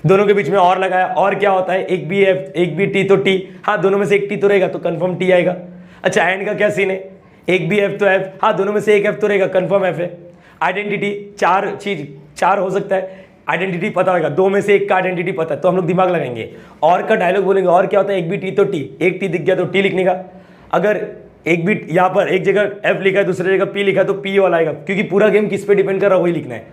दोनों के बीच में और लगाया। और क्या होता है? एक भी एफ एक भी टी तो टी, हाँ दोनों में से एक टी तो रहेगा तो कंफर्म टी आएगा। अच्छा एंड का क्या सीन है? एक भी एफ तो एफ, हाँ दोनों में से एक एफ तो रहेगा, कंफर्म एफ है। आइडेंटिटी, चार हो सकता है, आइडेंटिटी पता होगा, दो में से एक का आइडेंटिटी पता है तो हम लोग दिमाग लगाएंगे। और का डायलॉग बोलेंगे, और क्या होता है? एक भी टी तो टी, एक टी दिख गया तो टी लिखने का। अगर एक भी यहाँ पर एक जगह एफ लिखा है दूसरी जगह पी लिखा है तो पी वाला आएगा, क्योंकि पूरा गेम किस पे डिपेंड कर रहा है वही लिखना है।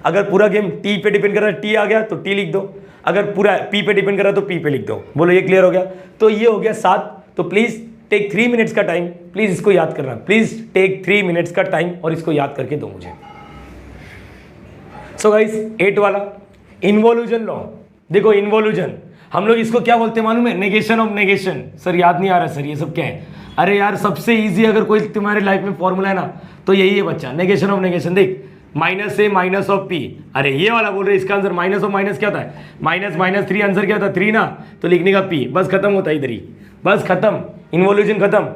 अगर पूरा गेम टी पे डिपेंड कर रहा है, टी आ गया तो टी लिख दो। अगर पूरा पी पे डिपेंड कर रहा है तो पी पे लिख दो। बोलो ये क्लियर हो गया? तो ये हो गया 7। तो प्लीज टेक 3 मिनट्स का टाइम, प्लीज इसको याद करना। प्लीज टेक 3 मिनट्स का टाइम और इसको याद करके दो मुझे। सो गाइस 8 वाला इन्वोल्यूशन लॉ। देखो इन्वोल्यूशन हम लोग इसको क्या बोलते हैं मालूम है? Negation of negation. सर याद नहीं आ रहा सर ये सब क्या है? अरे यार सबसे इजी अगर कोई तुम्हारे लाइफ में फॉर्मूला है ना तो यही है बच्चा, नेगेशन ऑफ नेगेशन। देख minus A minus of P, अरे ये वाला बोल रहे इसका आंसर माइनस ऑफ माइनस क्या होता है? माइनस माइनस 3 आंसर क्या होता है? 3 ना, तो लिखने का पी, बस खत्म होता है इधर ही, बस खत्म, इन्वोल्यूशन खत्म।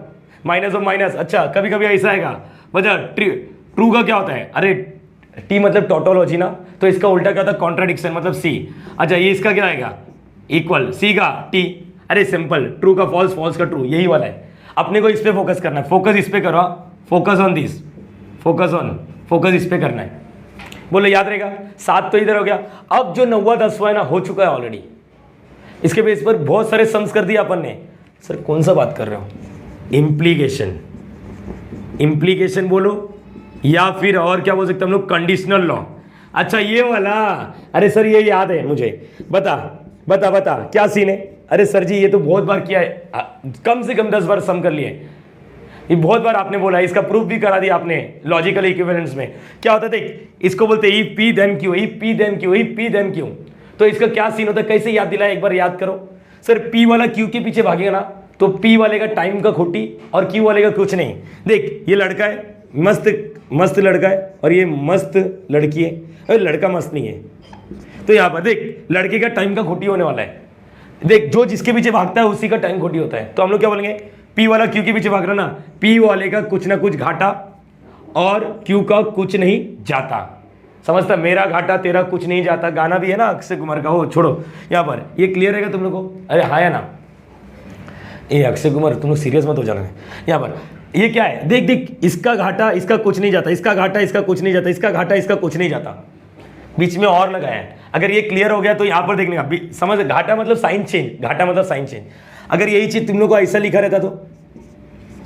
माइनस ऑफ माइनस, अच्छा कभी कभी ऐसा आएगा बच्चा। ट्रू का क्या होता है? अरे टी मतलब टोटोलॉजी ना, तो इसका उल्टा क्या होता है? कॉन्ट्राडिक्शन मतलब सी। अच्छा ये इसका क्या आएगा? इक्वल, सी का टी। अरे सिंपल, ट्रू का फॉल्स, फॉल्स का ट्रू, यही वाला है। अपने को इस पे फोकस करना है, फोकस इस पे करो, फोकस ऑन दिस, फोकस इस पे करना है। बोलो याद रहेगा? 7 तो इधर हो गया। अब जो 9वां 10वां है ना हो चुका है ऑलरेडी, इसके बेस पर बहुत सारे सम्स कर दिए अपन ने। सर कौन सा बात कर रहे हो? इम्प्लीकेशन, इम्प्लीकेशन बोलो या फिर और क्या बोल सकते हम लोग? Conditional law. अच्छा ये वाला, अरे सर ये याद है मुझे, बता बता बता क्या सीन है। अरे सर जी ये तो बहुत बार किया है, कम से कम 10 बार सम कर लिए, ये बहुत बार आपने बोला, इसका प्रूफ भी करा दिया आपने लॉजिकल इक्विवेलेंस में। क्या होता है देख, इसको बोलते हैं if P then Q, if P then Q, if P then Q. तो इसका क्या सीन होता है, कैसे याद दिलाया, एक बार याद करो। सर पी वाला क्यू के पीछे भागेगा ना, तो पी वाले का टाइम का खोटी और क्यू वाले का कुछ नहीं। देख ये लड़का है, मस्त लड़का है, और ये मस्त लड़की है। अरे लड़का मस्त नहीं है, तो यहाँ पर देख लड़के का टाइम का खोटी होने वाला है। देख जो जिसके पीछे भागता है उसी का टाइम खोटी होता है। तो हम लोग क्या बोलेंगे, पी वाला क्यू के पीछे भाग रहा ना, पी वाले का कुछ ना कुछ घाटा और क्यू का कुछ नहीं जाता। समझता, मेरा घाटा तेरा कुछ नहीं जाता, गाना भी है ना अक्षय कुमार का, हो छोड़ो यहाँ पर। ये क्लियर रहेगा तुम लोग को? अरे हाँ या ना? ये अक्षय कुमार तुम लोग सीरियस मत हो जाना। यहाँ पर ये क्या है, देख देख, इसका घाटा इसका कुछ नहीं जाता, इसका घाटा इसका कुछ नहीं जाता, इसका घाटा इसका कुछ नहीं जाता, बीच में और लगाया है। अगर ये क्लियर हो गया तो यहाँ पर देखने का समझ, घाटा मतलब साइन चेंज, घाटा मतलब साइन चेंज। अगर यही चीज तुम लोग को ऐसा लिखा रहता तो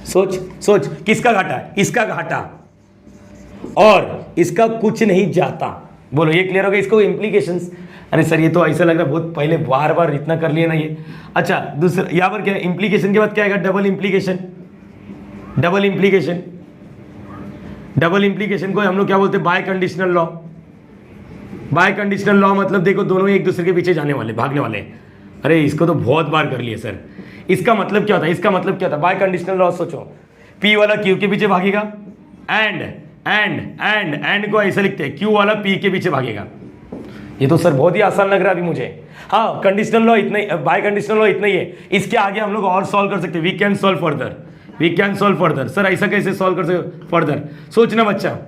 सोच सोच, किसका घाटा है, इसका घाटा और इसका कुछ नहीं जाता। बोलो ये क्लियर हो गया? इसको इम्प्लीकेशंस, अरे सर ये तो ऐसा लग रहा है बहुत पहले बार बार इतना कर लिए ना ये। अच्छा दूसरा यहाँ पर क्या है, इम्प्लीकेशन के बाद क्या आएगा, double implication. Double implication, double implication को हम लोग क्या बोलते हैं, bye conditional law. Bye conditional law मतलब देखो दोनों एक दूसरे के पीछे जाने वाले, भागने वाले। अरे इसको तो बहुत बार कर लिए सर। इसका मतलब क्या होता है, इसका मतलब क्या होता है, बाय कंडीशनल लॉ सोचो, पी वाला क्यू के पीछे भागेगा, एंड को ऐसा लिखते हैं, क्यू वाला पी के पीछे भागेगा। ये तो सर बहुत ही आसान लग रहा है अभी मुझे। हाँ कंडीशनल लॉ इतना ही, बाय कंडीशनल लॉ इतना ही है। इसके आगे हम लोग और सॉल्व कर सकते हैं, we can solve further, we can solve further. Sir ऐसा कैसे सॉल्व कर सकते फर्दर, सोचना बच्चा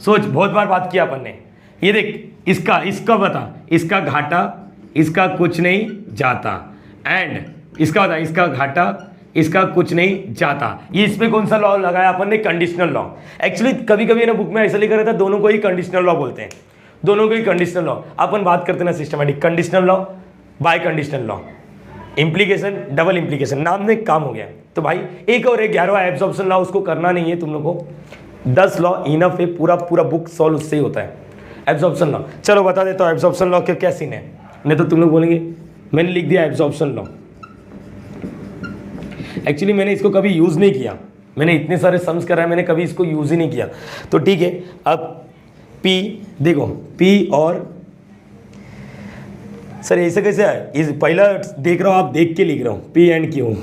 सोच, बहुत बार बात किया अपन ने। ये देख इसका बता, इसका घाटा इसका कुछ नहीं जाता, एंड इसका बता, इसका घाटा इसका कुछ नहीं जाता। ये इसमें कौन सा लॉ लगाया अपन ने, कंडीशनल लॉ। एक्चुअली कभी कभी ना बुक में ऐसा लिखा रहता है, दोनों को ही कंडीशनल लॉ बोलते हैं, दोनों को ही कंडीशनल लॉ। अपन बात करते हैं ना systematic, conditional law, bye conditional law, implication, double implication, नाम में काम हो गया। तो भाई एक और 11वां एब्जॉर्प्शन लॉ, उसको करना नहीं है तुम लोग को, 10 लॉ इनफ है, पूरा बुक सॉल्व उससे ही होता है। एब्जॉर्प्शन लॉ चलो बता देता हूँ, एब्जॉर्प्शन लॉ क्या सीन है, नहीं तो तुम लोग बोलेंगे मैंने लिख दिया एब्जॉर्प्शन लॉ। एक्चुअली मैंने इसको कभी यूज़ नहीं किया, मैंने इतने सारे सम्स कराए, मैंने कभी इसको यूज़ ही नहीं किया। तो ठीक है, अब P देखो, P और सर ऐसे कैसे है, इस पहला देख रहा हूँ, आप देख के लिख रहा हूँ, P एंड Q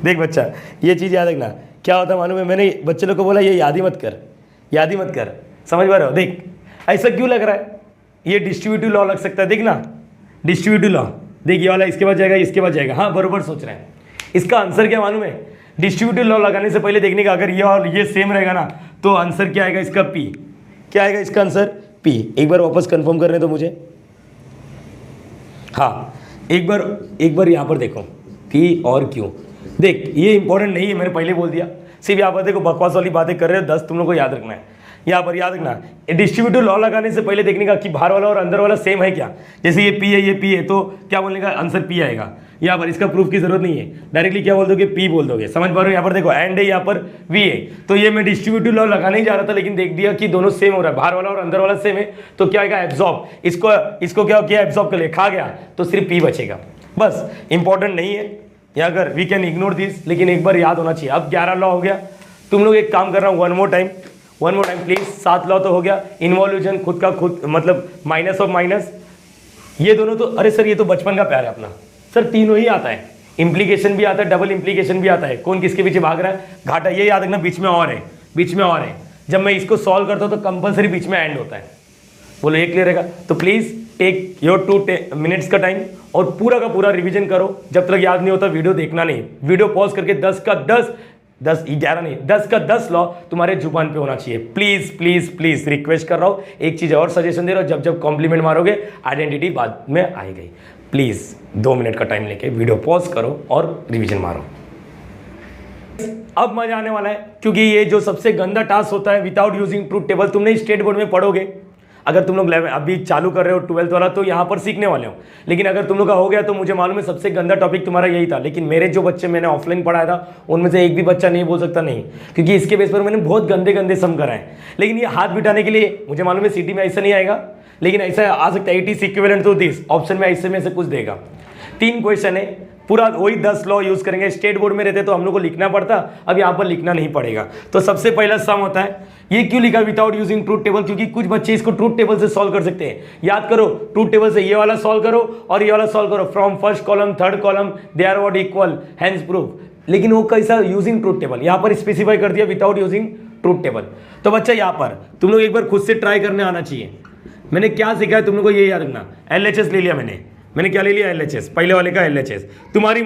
देख बच्चा ये चीज़ याद रखना, क्या होता है मालूम है, मैंने बच्चे लोग को बोला ये याद ही मत कर, याद ही मत कर, समझ पा रहे हो? देख ऐसा क्यों लग रहा है, ये डिस्ट्रीब्यूटिव लॉ लग सकता है, देख ना डिस्ट्रीब्यूटिव लॉ, देख ये वाला इसके बाद जाएगा, इसके बाद जाएगा, हाँ बरोबर सोच रहे हैं। इसका आंसर क्या मालूम है, डिस्ट्रीब्यूटिव लॉ लगाने से पहले देखने का, अगर ये और ये सेम रहेगा ना तो आंसर क्या आएगा इसका, P। क्या आएगा इसका आंसर, P। एक बार वापस कंफर्म करने दो मुझे, हाँ एक बार यहाँ पर देखो, P और Q। देख ये इंपॉर्टेंट नहीं है, मैंने पहले बोल दिया, सिर्फ यहाँ पर देखो बकवास वाली बातें कर रहे हो, 10 तुम लोग को याद रखना है। यहाँ पर याद रखना, डिस्ट्रीब्यूटिव लॉ लगाने से पहले देखने का कि बाहर वाला और अंदर वाला सेम है क्या। जैसे ये P है, ये P है, तो क्या बोलने का आंसर P आएगा। यहाँ पर इसका प्रूफ की जरूरत नहीं है, डायरेक्टली क्या बोल दोगे, P बोल दोगे, समझ पा रहे हो? यहाँ पर देखो एंड है, यहाँ पर V है, तो ये मैं डिस्ट्रीब्यूटिव लॉ लगाने ही जा रहा था, लेकिन देख दिया कि दोनों सेम हो रहा है, बाहर वाला और अंदर वाला सेम है, तो क्या आएगा एब्जॉर्ब। इसको क्या किया, एब्जॉर्ब कर लिया, खा गया, तो सिर्फ P बचेगा, बस। इंपॉर्टेंट नहीं है यहाँ, अगर वी कैन इग्नोर दिस, लेकिन एक बार याद होना चाहिए। अब 11 लॉ हो गया, तुम लोग एक काम कर रहा हूँ, one more time please, 7 law तो हो गया। इन्वॉल्यूशन खुद का खुद, मतलब माइनस ऑफ माइनस, ये दोनों तो, अरे सर ये तो बचपन का प्यार है अपना, सर तीनों ही आता है, इम्प्लीकेशन भी आता है, डबल इम्प्लीकेशन भी आता है, कौन किसके पीछे भाग रहा है, घाटा, ये याद रखना, बीच में और है, बीच में और है। जब मैं इसको सॉल्व करता हूँ तो कंपलसरी बीच में एंड होता है। बोलो ये क्लियर रहेगा? तो प्लीज टेक योर 2 मिनट्स का टाइम और पूरा का पूरा रिवीजन करो। जब तक याद नहीं होता वीडियो देखना नहीं, वीडियो पॉज करके 10 का 10 लॉ तुम्हारे जुबान पे होना चाहिए। प्लीज प्लीज प्लीज रिक्वेस्ट कर रहा हूँ, एक चीज और सजेशन दे रहा हूँ, जब कॉम्प्लीमेंट मारोगे आइडेंटिटी बाद में आएगी। प्लीज 2 मिनट का टाइम लेके वीडियो पॉज करो और रिवीजन मारो। अब मजा आने वाला है, क्योंकि ये जो सबसे गंदा टास्क होता है विदाउट यूजिंग ट्रूथ टेबल, तुमने स्टेट बोर्ड में पढ़ोगे। अगर तुम लोग अभी चालू कर रहे हो 12th वाला, तो यहाँ पर सीखने वाले हो, लेकिन अगर तुम लोग का हो गया तो मुझे मालूम है सबसे गंदा टॉपिक तुम्हारा यही था। लेकिन मेरे जो बच्चे मैंने ऑफलाइन पढ़ाया था उनमें से एक भी बच्चा नहीं बोल सकता नहीं, क्योंकि इसके बेस पर मैंने बहुत गंदे गंदे सम कराए। लेकिन ये हाथ बिठाने के लिए मुझे मालूम है सिटी में ऐसा नहीं आएगा, लेकिन ऐसा आ सकता है it is equivalent to this, option में ऐसे में से कुछ देगा। 3 क्वेश्चन है, पूरा वही 10 लॉ यूज करेंगे। स्टेट बोर्ड में रहते तो हम लोग को लिखना पड़ता, अब यहाँ पर लिखना नहीं पड़ेगा। तो सबसे पहला सम होता है, ये क्यों लिखा विदाउट यूजिंग ट्रूथ टेबल, क्योंकि कुछ बच्चे इसको ट्रूथ टेबल से सॉल्व कर सकते हैं। याद करो, ट्रूथ टेबल से ये वाला सॉल्व करो और ये वाला सॉल्व करो, from first column third column they are what equal, hence proof. लेकिन वो कैसा, यूजिंग ट्रूथ टेबल, यहाँ पर स्पेसिफाई कर दिया विदाउट यूजिंग ट्रूथ टेबल। तो बच्चा यहाँ पर तुम लोग एक बार खुद से ट्राई करने आना चाहिए। मैंने क्या सीखा है तुम लोग को ये याद रखना, LHS ले लिया मैंने क्या ले लिया, LHS, पहले वाले का LHS। तुम्हारी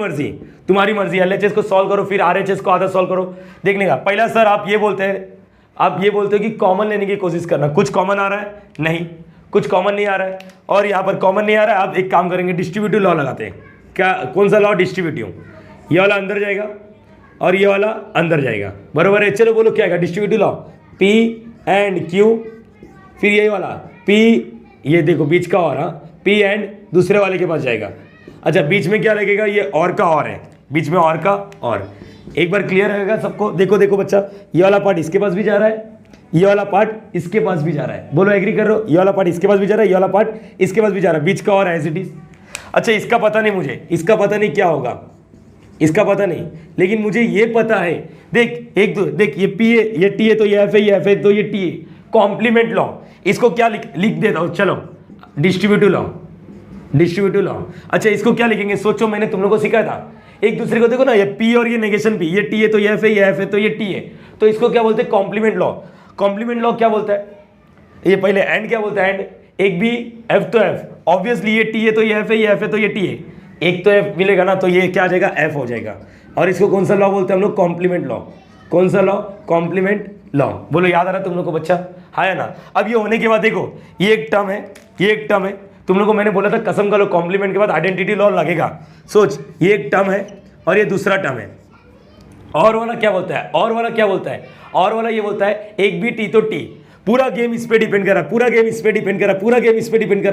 मर्जी LHS को सॉल्व करो, फिर RHS को आधा सॉल्व करो। देखने का पहला सर आप ये बोलते हो कि कॉमन लेने की कोशिश करना। कुछ कॉमन आ रहा है? नहीं, कुछ कॉमन नहीं आ रहा है। और यहाँ पर कॉमन नहीं आ रहा है, आप एक काम करेंगे, डिस्ट्रीब्यूटिव लॉ लगाते हैं। क्या, कौन सा लॉ? डिस्ट्रीब्यूटिव। ये वाला अंदर जाएगा और ये वाला अंदर जाएगा, बरोबर है। चलो बोलो क्या आएगा, distributive law, P and Q, फिर ये वाला P, ये देखो बीच का और, P एंड दूसरे वाले के पास जाएगा। अच्छा, बीच में क्या लगेगा, ये और का और है, बीच में और का और। एक बार क्लियर रहेगा सबको? देखो बच्चा, ये वाला पार्ट इसके पास भी जा रहा है, ये वाला पार्ट इसके पास भी जा रहा है। बोलो एग्री कर रहे हो? ये वाला पार्ट इसके पास भी जा रहा है, ये वाला पार्ट इसके पास भी जा रहा है, बीच का और एज इट इज। अच्छा, इसका पता नहीं मुझे, इसका पता नहीं क्या होगा, इसका पता नहीं, लेकिन मुझे ये पता है। देख ये P है, ये T है तो ये F है, ये F है तो ये T है। कॉम्प्लीमेंट लॉ, इसको क्या लिख देता हूँ, चलो डिस्ट्रीब्यूटिव लॉ। अच्छा, इसको क्या लिखेंगे, सोचो, मैंने तुम लोगों को सिखाया था। एक दूसरे को देखो ना, ये P और ये नेगेशन P, ये T है तो ये F है, ये F है तो ये T है। तो इसको क्या बोलते हैं, कॉम्प्लीमेंट लॉ। कॉम्प्लीमेंट लॉ क्या बोलता है, ये पहले एंड क्या बोलता है, एंड, एक भी F तो F, ऑब्वियसली ये T है तो ये F है, ये F है तो ये T है, एक तो F मिलेगा ना, तो ये क्या आ जाएगा, F हो जाएगा। और इसको कौन सा लॉ बोलते हैं हम लोग, कॉम्प्लीमेंट लॉ। कौन सा लॉ, कॉम्प्लीमेंट लॉ। बोलो याद आ रहा है तुम लोग को बच्चा, है ना? अब ये होने के बाद देखो, ये एक टर्म है, तुम लोग को मैंने बोला था कसम का लो, कॉम्प्लीमेंट के बाद आइडेंटिटी लॉ लगेगा। सोच, ये एक टर्म है और ये दूसरा टर्म है। और वाला क्या बोलता है, और वाला ये बोलता है एक भी T तो T। पूरा गेम इस पे डिपेंड कर रहा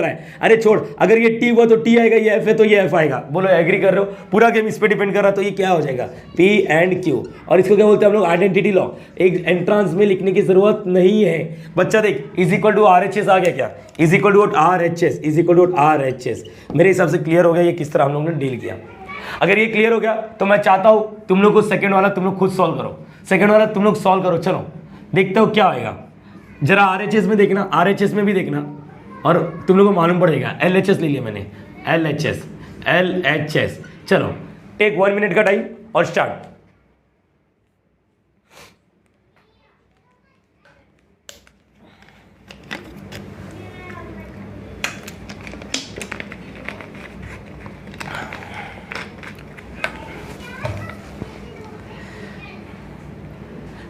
है, अरे छोड़, अगर ये T हुआ तो T आएगा, ये F है तो ये F आएगा। बोलो एग्री कर रहे हो? पूरा गेम इस पे डिपेंड कर रहा है, तो ये क्या हो जाएगा, P एंड Q। और इसको क्या बोलते हैं हम लोग, आइडेंटिटी लॉ। एक एंट्रांस में लिखने की जरूरत नहीं है बच्चा। देख, इज इक्वल टू RHS आ गया क्या, इज इक्वल टू RHS। मेरे हिसाब से क्लियर हो गया ये किस तरह हम लोग ने डील किया। अगर ये क्लियर हो गया तो मैं चाहता हूं तुम लोग को सेकंड वाला तुम लोग खुद सॉल्व करो। चलो देखते हो क्या होएगा, जरा RHS में देखना, RHS में भी देखना, और तुम लोगों को मालूम पड़ेगा। LHS ले लिया मैंने, LHS। चलो टेक 1 मिनट का टाइम और स्टार्ट।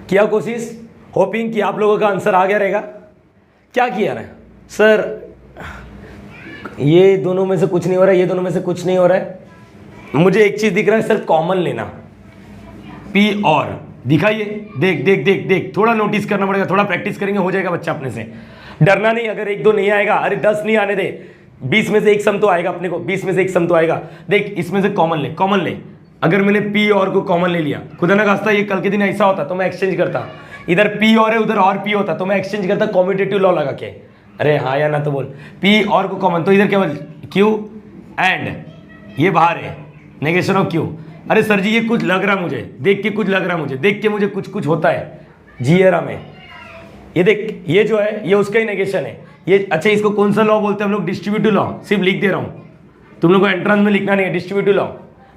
किया कोशिश, होपिंग कि आप लोगों का आंसर आ गया रहेगा। क्या किया है सर, ये दोनों में से कुछ नहीं हो रहा है, ये दोनों में से कुछ नहीं हो रहा है, मुझे एक चीज दिख रहा है सर, कॉमन लेना, P और दिखाइए। देख, थोड़ा नोटिस करना पड़ेगा, थोड़ा प्रैक्टिस करेंगे, हो जाएगा बच्चा अपने से। डरना नहीं, अगर 1 2 नहीं आएगा, अरे 10 नहीं आने दे, 20 में से एक सम तो आएगा अपने को, 20 में से एक सम तो आएगा। देख, इसमें से कॉमन ले। अगर मैंने P और को कॉमन ले लिया, खुदा ना खास्ता ये कल के दिन ऐसा होता तो मैं एक्सचेंज करता, इधर P और है उधर और P होता तो मैं एक्सचेंज करता कॉम्यूटेटिव लॉ लगा के। अरे हाँ या ना तो बोल, P और को कॉमन, तो इधर क्या बोल, Q एंड ये बाहर है, नेगेशन ऑफ Q। अरे सर जी ये कुछ लग रहा मुझे, देख के कुछ लग रहा मुझे, देख के मुझे कुछ होता है जीएरा में। ये देख, ये जो है ये उसका ही नेगेशन है ये। अच्छा, इसको कौन सा लॉ बोलते हैं हम लोग, डिस्ट्रीब्यूटिव लॉ। सिर्फ लिख दे रहा हूँ, तुम लोग को एंट्रेंस में लिखना नहीं है, डिस्ट्रीब्यूटिव लॉ।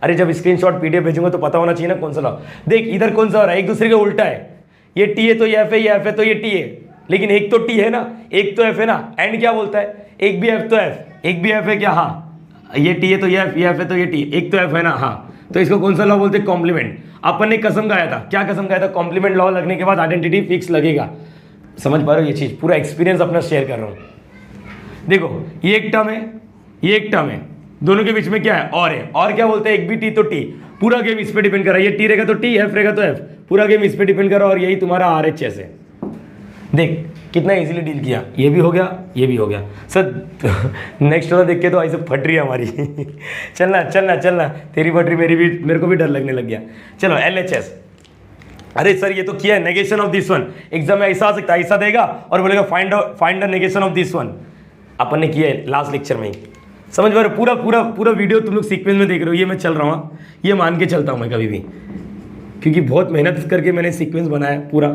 अरे जब स्क्रीनशॉट PDF भेजूंगा तो पता होना चाहिए ना कौन सा लॉ। देख इधर कौन सा हो रहा है, एक दूसरे का उल्टा है, ये T है तो ये F है, ये F है तो ये T है, लेकिन एक तो T है ना, एक तो F है ना। एंड क्या बोलता है, एक भी F तो F, एक भी F है क्या, हाँ, ये T है तो ये F, ये F है तो ये T, एक तो F है ना, हाँ। तो इसको कौन सा लॉ बोलते हैं, कॉम्प्लीमेंट। अपन ने कसम खाया था, क्या कसम खाया था, कॉम्प्लीमेंट लॉ लगने के बाद आइडेंटिटी फिक्स लगेगा। समझ पा रहे हो ये चीज, पूरा एक्सपीरियंस अपना शेयर कर रहा हूँ। देखो ये एक टर्म है, ये एक टर्म है, दोनों के बीच में क्या है, और क्या बोलते हैं, एक भी T तो T। पूरा गेम इस पे डिपेंड कर रहा है, ये T रहेगा तो T, F रहेगा तो F, पूरा गेम इस पे डिपेंड कर रहा है, और यही तुम्हारा RHS है। देख कितना इजीली डील किया, ये भी हो गया, ये भी हो गया। सर नेक्स्ट वाला देख के तो ऐसे फट रही है हमारी चलना, तेरी फट रही, मेरे को भी डर लगने लग गया। चलो LHS। अरे सर ये तो किया है, negation of this one. Exam में ऐसा आ सकता है, ऐसा देगा और बोलेगा find the negation of this one. अपन ने किया है लास्ट लेक्चर में ही। समझ पा रहे हो? पूरा पूरा पूरा वीडियो तुम लोग सीक्वेंस में देख रहे हो, ये मैं चल रहा हूँ, ये मान के चलता हूँ मैं कभी भी, क्योंकि बहुत मेहनत करके मैंने सीक्वेंस बनाया पूरा।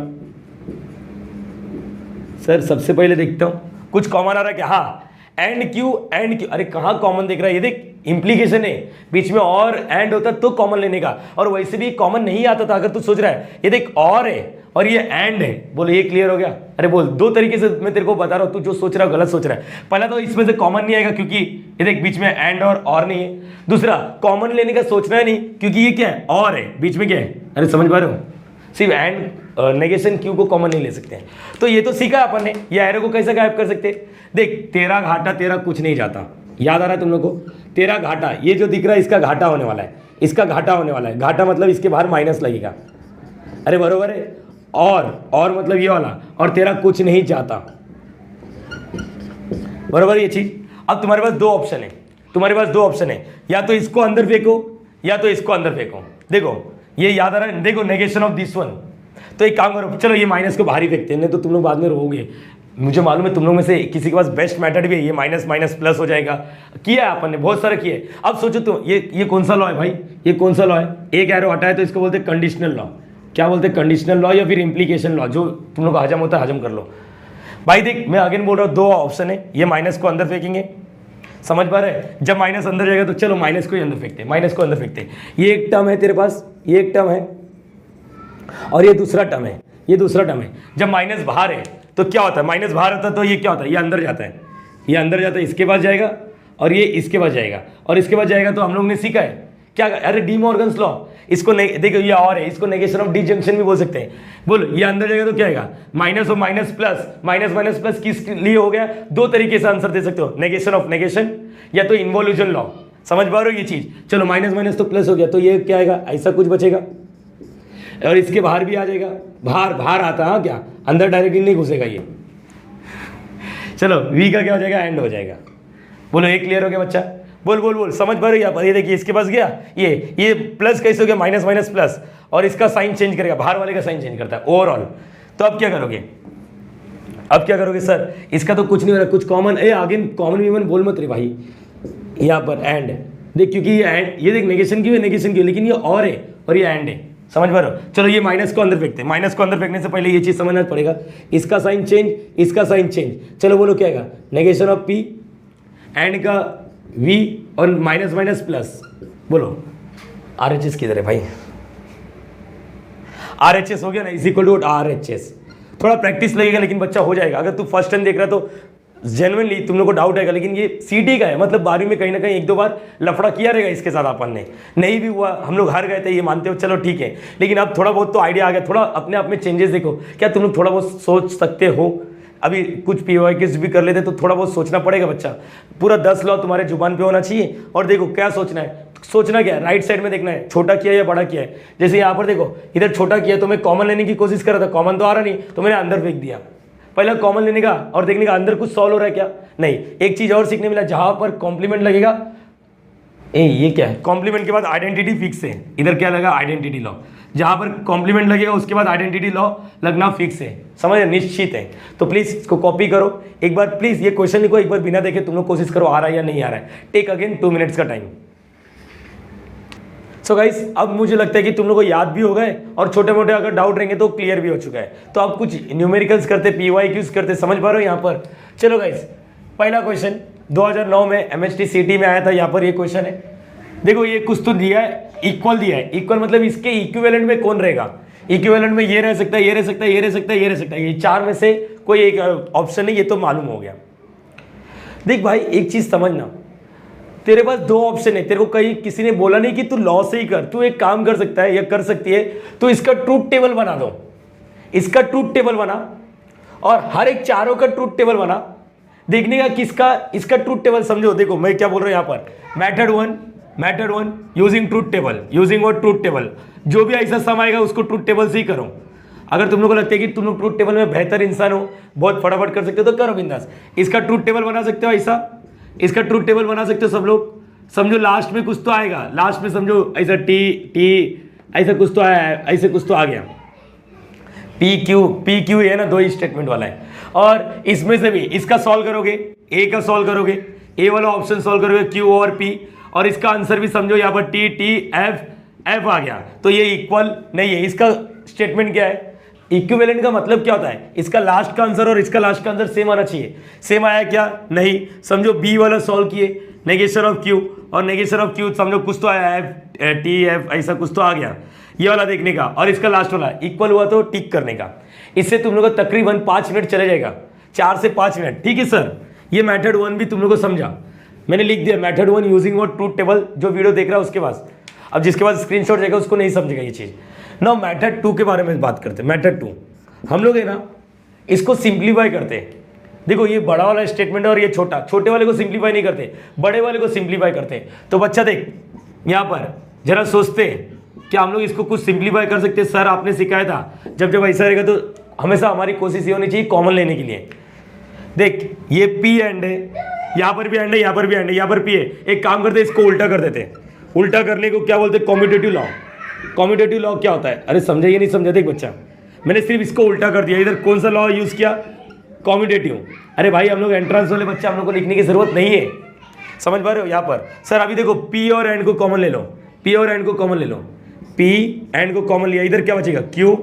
सर सबसे पहले देखता हूँ कुछ कॉमन आ रहा है क्या? हाँ, एंड क्यू, अरे कहाँ कॉमन दिख रहा है? ये देख इंप्लीकेशन है, बीच में और एंड होता तो कॉमन लेने का, और वैसे भी कॉमन नहीं आता था अगर तू सोच रहा है। ये देख और है और ये एंड है, बोलो ये क्लियर हो गया? अरे बोल, दो तरीके से मैं तेरे को बता रहा हूँ, तू जो सोच रहा है गलत सोच रहा है। पहला तो इसमें से कॉमन नहीं आएगा क्योंकि ये देख बीच में एंड और नहीं है। दूसरा, कॉमन लेने का सोचना है नहीं क्योंकि ये क्या है? और है, बीच में क्या है? अरे समझ पा रहे हो? सिर्फ एंड नेगेशन क्यू को कॉमन नहीं ले सकते हैं। तो ये तो सीखा अपन ने, ये एरो को कैसे गायब कर सकते हैं? देख तेरा घाटा तेरा कुछ नहीं जाता, याद आ रहा है तुम लोग को? तेरा घाटा ये जो दिख रहा है इसका घाटा होने वाला है, इसका घाटा होने वाला है। घाटा मतलब इसके बाहर माइनस लगेगा, अरे बरोबर है। और मतलब ये वाला, और तेरा कुछ नहीं जाता, बरोबर ये चीज। अब तुम्हारे पास दो ऑप्शन है, तुम्हारे पास दो ऑप्शन है, या तो इसको अंदर फेंको या तो इसको अंदर फेंको। देखो ये याद आ रहा है, देखो नेगेशन ऑफ दिस वन। तो एक काम करो, चलो ये माइनस को बाहर ही फेंकते हैं, नहीं तो तुम लोग बाद में रोओगे। मुझे मालूम है तुम लोग में से किसी के पास बेस्ट मेथड भी है, ये माइनस माइनस प्लस हो जाएगा। किया है अपन ने, बहुत सारा किया है। अब सोचो तुम, ये कौन सा लॉ है भाई? ये कौन सा लॉ है? एक एरो हटाए तो इसको बोलते हैं कंडीशनल लॉ। क्या बोलते हैं? कंडीशनल लॉ या फिर इम्प्लीकेशन लॉ, जो तुम लोग को हजम होता है हजम कर लो भाई। देख मैं अगेन बोल रहा हूँ, दो ऑप्शन है, ये माइनस को अंदर फेंकेंगे, समझ पा रहे हैं? जब माइनस अंदर जाएगा तो चलो माइनस को ही अंदर फेंकते हैं, माइनस को अंदर फेंकते हैं। ये एक टर्म है तेरे पास, ये एक टर्म है, और ये दूसरा टर्म है, ये दूसरा टर्म है। जब माइनस बाहर है तो क्या होता है? माइनस बाहर होता है तो ये क्या होता है? ये अंदर जाता है, ये अंदर जाता है, इसके पास जाएगा और ये इसके पास जाएगा, और इसके पास जाएगा। तो हम लोग ने सीखा है क्या? अरे डी मॉर्गन्स लॉ, इसको देखो ये और है, इसको नेगेशन ऑफ डिजंक्शन भी बोल सकते हैं। बोलो ये अंदर जाएगा तो क्या आएगा? माइनस और minus plus, minus minus plus किस लिए हो गया? दो तरीके से आंसर दे सकते हो, नेगेशन ऑफ नेगेशन या तो इन्वोल्यूशन लॉ। समझ पा रहे हो ये चीज? चलो माइनस माइनस तो प्लस हो गया, तो ये क्या आएगा? ऐसा कुछ बचेगा, और इसके बाहर भी आ जाएगा, बाहर आता है क्या? अंदर डायरेक्टली नहीं घुसेगा ये। चलो v का क्या हो जाएगा? एंड हो जाएगा। बोलो ये क्लियर हो गया बच्चा? बोल बोल बोल, समझ पा रहे हो? यहाँ पर ये देखिए इसके पास गया, ये प्लस कैसे हो गया? माइनस माइनस प्लस, और इसका साइन चेंज करेगा, बाहर वाले का साइन चेंज करता है ओवरऑल। तो अब क्या करोगे? अब क्या करोगे? सर इसका तो कुछ नहीं हो रहा, कुछ कॉमन है आगे, कॉमन वीमन बोल मत रे भाई। यहाँ पर एंड देख, क्योंकि ये एंड, ये देख नेगेशन की है, नेगेशन की, लेकिन ये और है और ये एंड है, समझ पा रहे हो? चलो ये माइनस को अंदर फेंकते हैं। माइनस को अंदर फेंकने से पहले ये चीज समझना पड़ेगा, इसका साइन चेंज, इसका साइन चेंज। चलो बोलो क्या आएगा? नेगेशन ऑफ पी, एंड का v और माइनस माइनस प्लस। बोलो RHS किधर है भाई? RHS हो गया ना, इज इक्वल टू RHS। थोड़ा प्रैक्टिस लगेगा लेकिन बच्चा हो जाएगा। अगर तू फर्स्ट टाइम देख रहा है तो जेन्युइनली तुम लोग को डाउट आएगा, लेकिन ये सीटी का है, मतलब 12वीं में कहीं ना कहीं एक दो बार लफड़ा किया रहेगा इसके साथ अपन ने, नहीं भी हुआ, हम लोग हार गए थे ये मानते हो, चलो ठीक है। लेकिन अब थोड़ा बहुत तो आइडिया आ गया, थोड़ा अपने आप में चेंजेस देखो। क्या तुम लोग थोड़ा बहुत सोच सकते हो? अभी कुछ PYQs भी कर लेते तो थोड़ा बहुत सोचना पड़ेगा बच्चा। पूरा 10 लॉ तुम्हारे जुबान पे होना चाहिए। और देखो क्या सोचना है, सोचना क्या है? राइट साइड में देखना है, छोटा किया या बड़ा किया है। जैसे यहाँ पर देखो, इधर छोटा किया तो मैं कॉमन लेने की कोशिश कर रहा था, कॉमन तो आ रहा नहीं, तो मैंने अंदर फेंक दिया। पहला कॉमन लेने का और देखने का अंदर कुछ सॉल्व हो रहा है क्या? नहीं। एक चीज और सीखने मिला, जहां पर कॉम्प्लीमेंट लगेगा, ये क्या है? कॉम्प्लीमेंट के बाद आइडेंटिटी फिक्स है। इधर क्या लगा? Identity law. जहां पर कॉम्प्लीमेंट लगेगा उसके बाद आइडेंटिटी लॉ लगना फिक्स है, समझ, निश्चित है। तो प्लीज इसको कॉपी करो एक बार, प्लीज ये क्वेश्चन लिखो एक बार बिना देखे, तुम लोग कोशिश करो आ रहा है या नहीं आ रहा है। टेक अगेन 2 मिनट्स का टाइम। सो गाइस अब मुझे लगता है कि तुम लोग को याद भी हो गए, और छोटे मोटे अगर डाउट रहेंगे तो क्लियर भी हो चुका है। तो अब कुछ न्यूमेरिकल्स करते, PYQs करते, समझ पा रहे हो यहाँ पर? चलो गाइस पहला क्वेश्चन 2009 में MHT CT में आया था। यहाँ पर ये क्वेश्चन है, देखो ये कुछ तो दिया है, इक्वल दिया है। इक्वल मतलब इसके इक्विवेलेंट में कौन रहेगा? इक्विवेलेंट में ये रह सकता है, ये रह सकता है, ये रह सकता है, ये रह सकता है। ये चार में से कोई एक ऑप्शन नहीं, ये तो मालूम हो गया। देख भाई एक चीज समझना, तेरे पास दो ऑप्शन है। तेरे को कहीं किसी ने बोला नहीं कि तू लॉ से ही कर, तू एक काम कर सकता है या कर सकती है, तो इसका ट्रूथ टेबल बना दो, इसका ट्रूथ टेबल बना, और हर एक चारों का ट्रूथ टेबल बना, देखने का किसका, इसका ट्रूथ टेबल समझो। देखो मैं क्या बोल रहा हूं यहाँ पर, method one using truth table, using और ट्रूथ टेबल, जो भी ऐसा सम आएगा उसको ट्रूथ टेबल से ही करो। अगर तुम लोग को लगता है कि तुम लोग ट्रूथ टेबल में बेहतर इंसान हो, बहुत फटाफट कर सकते हो, तो करो बिंदास। इसका ट्रूथ टेबल बना सकते हो, ऐसा इसका ट्रूथ टेबल बना सकते हो सब लोग। समझो लास्ट में कुछ तो आएगा, लास्ट में समझो ऐसा टी ऐसा कुछ तो आया, ऐसे कुछ तो आ गया। पी क्यू है ना, दो ही स्टेटमेंट वाला है। और इसमें से भी इसका सॉल्व करोगे, ए का सॉल्व करोगे, ए वाला ऑप्शन सॉल्व करोगे, क्यू और पी, और इसका आंसर भी समझो यहाँ पर टी टी एफ एफ आ गया, तो ये इक्वल नहीं है। इसका स्टेटमेंट क्या है, इक्विवेलेंट का मतलब क्या होता है, इसका लास्ट का आंसर और इसका लास्ट का आंसर सेम आना चाहिए। सेम आया क्या, नहीं। समझो बी वाला सॉल्व किए, नेगेशन ऑफ क्यू और नेगेशन ऑफ क्यू, समझो कुछ तो आया एफ टी एफ ऐसा कुछ तो आ गया, ये वाला देखने का, और इसका लास्ट वाला इक्वल हुआ तो टिक करने का। इससे तुम लोग को तकरीबन 5 मिनट चले जाएगा, 4 से 5 मिनट। ठीक है सर, ये मेथड 1 भी तुम लोग को समझा, मैंने लिख दिया method 1 using what truth table. जो वीडियो देख रहा है उसके पास, अब जिसके पास स्क्रीनशॉट जाएगा उसको नहीं समझेगा ये चीज़। नाउ मेथड 2 के बारे में बात करते हैं। मेथड 2 हम लोग है ना इसको सिंप्लीफाई करते हैं। देखो ये बड़ा वाला स्टेटमेंट है और ये छोटा, छोटे वाले को सिंप्लीफाई नहीं करते, बड़े वाले को सिंप्लीफाई करते हैं। तो बच्चा देख यहाँ पर जरा सोचते हैं क्या हम लोग इसको कुछ सिंप्लीफाई कर सकते हैं। सर आपने सिखाया था जब जब ऐसा रहेगा तो हमेशा हमारी कोशिश ये होनी चाहिए कॉमन लेने के लिए। देख ये पी एंड है, यहाँ पर भी एंड है, यहाँ पर भी एंड है, यहाँ पर पी है। एक काम करते इसको उल्टा कर देते हैं। उल्टा करने को क्या बोलते हैं, कॉम्यूटेटिव लॉ। कॉम्यूटेटिव लॉ क्या होता है, अरे समझे ये नहीं समझा, देख बच्चा मैंने सिर्फ इसको उल्टा कर दिया। इधर कौन सा लॉ यूज किया, कॉम्यूटेटिव। अरे भाई हम लोग एंट्रेंस वाले बच्चे, हम लोग को लिखने की जरूरत नहीं है, समझ पा रहे हो। यहाँ पर सर अभी देखो पी और एंड को कॉमन ले लो, पी और एंड को कॉमन ले लो, पी एंड को कॉमन लिया, इधर क्या बचेगा क्यू,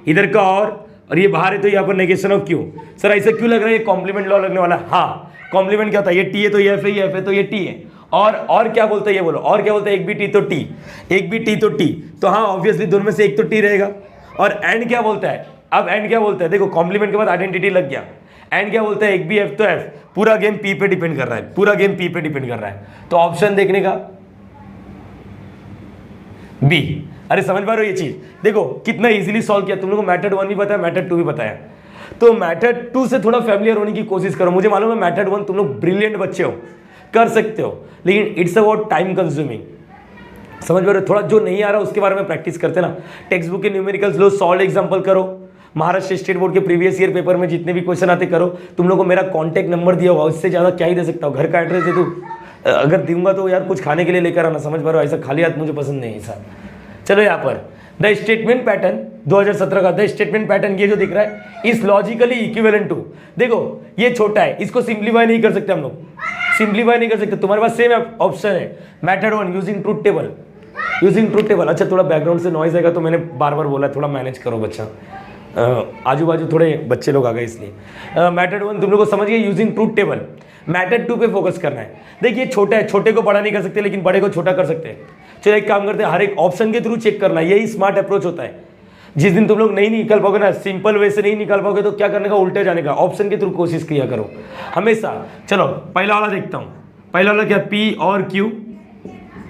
इधर का और ये बाहर है तो यहाँ पर नेगेशन ऑफ क्यू। सर ऐसा क्यों लग रहा है, ये कॉम्प्लीमेंट लॉ लगने वाला। हाँ कॉम्प्लीमेंट क्या होता है, ये टी है तो ये एफ है, ये एफ है तो ये टी है। और क्या बोलते हैं ये बोलो, और क्या बोलते हैं, एक भी टी तो टी, एक भी टी तो टी। तो हाँ ऑब्वियसली दोनों में से एक तो टी रहेगा। और एंड क्या बोलता है, अब एंड क्या बोलता है, देखो कॉम्प्लीमेंट के बाद आइडेंटिटी लग गया। एंड क्या बोलता है, एक भी एफ तो एफ। पूरा गेम पी पे डिपेंड कर रहा है, पूरा गेम पी पे डिपेंड कर रहा है। तो ऑप्शन देखने का बी। अरे समझ पा रहे हो ये चीज, देखो कितना इजीली सॉल्व किया। तुम लोगों को मेथड 1 भी पता है, मेथड 2 भी पता है। तो मेथड 2 से थोड़ा फैमिलियर होने की कोशिश करो। मुझे मालूम है मेथड 1 तुम लोग ब्रिलियंट बच्चे हो, कर सकते हो, लेकिन इट्स अबाउट टाइम कंज्यूमिंग। समझ पा रहे हो, थोड़ा जो नहीं आ रहा उसके बारे में प्रैक्टिस करते ना। टेक्स्ट बुक के न्यूमेरिकल्स लो, सॉल्व एग्जाम्पल करो, महाराष्ट्र स्टेट बोर्ड के प्रीवियस ईयर पेपर में जितने भी क्वेश्चन आते करो। तुम लोग को मेरा कॉन्टैक्ट नंबर दिया हुआ, उससे ज़्यादा क्या ही दे सकता हूँ। घर का एड्रेस दे दूँ, अगर दूंगा तो यार कुछ खाने के लिए लेकर आना। समझ पा रहे हो, ऐसा खाली हाथ मुझे पसंद नहीं है सर। चलो यहाँ पर द स्टेटमेंट पैटर्न 2017 का द स्टेटमेंट पैटर्न ये जो दिख रहा है इस लॉजिकली इक्विवेलेंट टू। देखो ये छोटा है, इसको सिंप्लीफाई नहीं कर सकते हम लोग, सिंप्लीफाई नहीं कर सकते। तुम्हारे पास सेम ऑप्शन है method 1 using truth table, using truth table. अच्छा थोड़ा बैकग्राउंड से नॉइज आएगा तो मैंने बार बार बोला थोड़ा मैनेज करो बच्चा, आजू बाजू थोड़े बच्चे लोग आ गए इसलिए। मेथड 1 तुम लोग को समझ गए, यूजिंग ट्रूथ टेबल। मेथड 2 पे फोकस करना है। देखिए छोटा है, छोटे को बड़ा नहीं कर सकते लेकिन बड़े को छोटा कर सकते हैं। चलो एक काम करते हैं, हर एक ऑप्शन के थ्रू चेक करना, यही स्मार्ट अप्रोच होता है। जिस दिन तुम लोग नहीं निकल पाओगे ना, सिंपल वे से नहीं निकाल पाओगे तो क्या करने का, उल्टे जाने का, ऑप्शन के थ्रू कोशिश किया करो हमेशा। चलो पहला वाला देखता हूँ, पहला वाला क्या, पी और क्यू।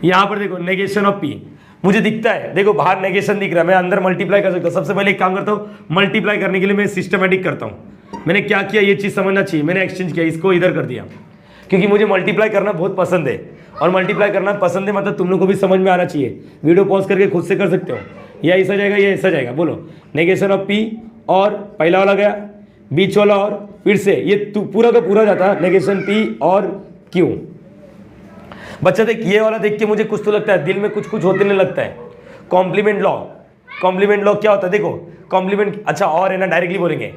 यहाँ पर देखो नेगेशन ऑफ पी मुझे दिखता है, देखो बाहर नेगेशन दिख रहा है, मैं अंदर मल्टीप्लाई कर सकता हूँ। सबसे पहले एक काम करता हूँ, मल्टीप्लाई करने के लिए मैं सिस्टमेटिक करता हूँ। मैंने क्या किया ये चीज़ समझना चाहिए, मैंने एक्सचेंज किया, इसको इधर कर दिया क्योंकि मुझे मल्टीप्लाई करना बहुत पसंद है। और मल्टीप्लाई करना पसंद है मतलब तुम लोग को भी समझ में आना चाहिए। वीडियो पॉज करके खुद से कर सकते हो, या ऐसा जाएगा या ऐसा जाएगा। बोलो नेगेशन ऑफ पी और पहला वाला गया, बीच वाला और फिर से ये पूरा का पूरा जाता है नेगेशन पी और क्यू। बच्चा देख ये वाला देख के मुझे कुछ तो लगता है, दिल में कुछ कुछ होते नहीं लगता है। कॉम्प्लीमेंट लॉ, कॉम्प्लीमेंट लॉ क्या होता है, देखो कॉम्प्लीमेंट, अच्छा और है ना डायरेक्टली बोलेंगे।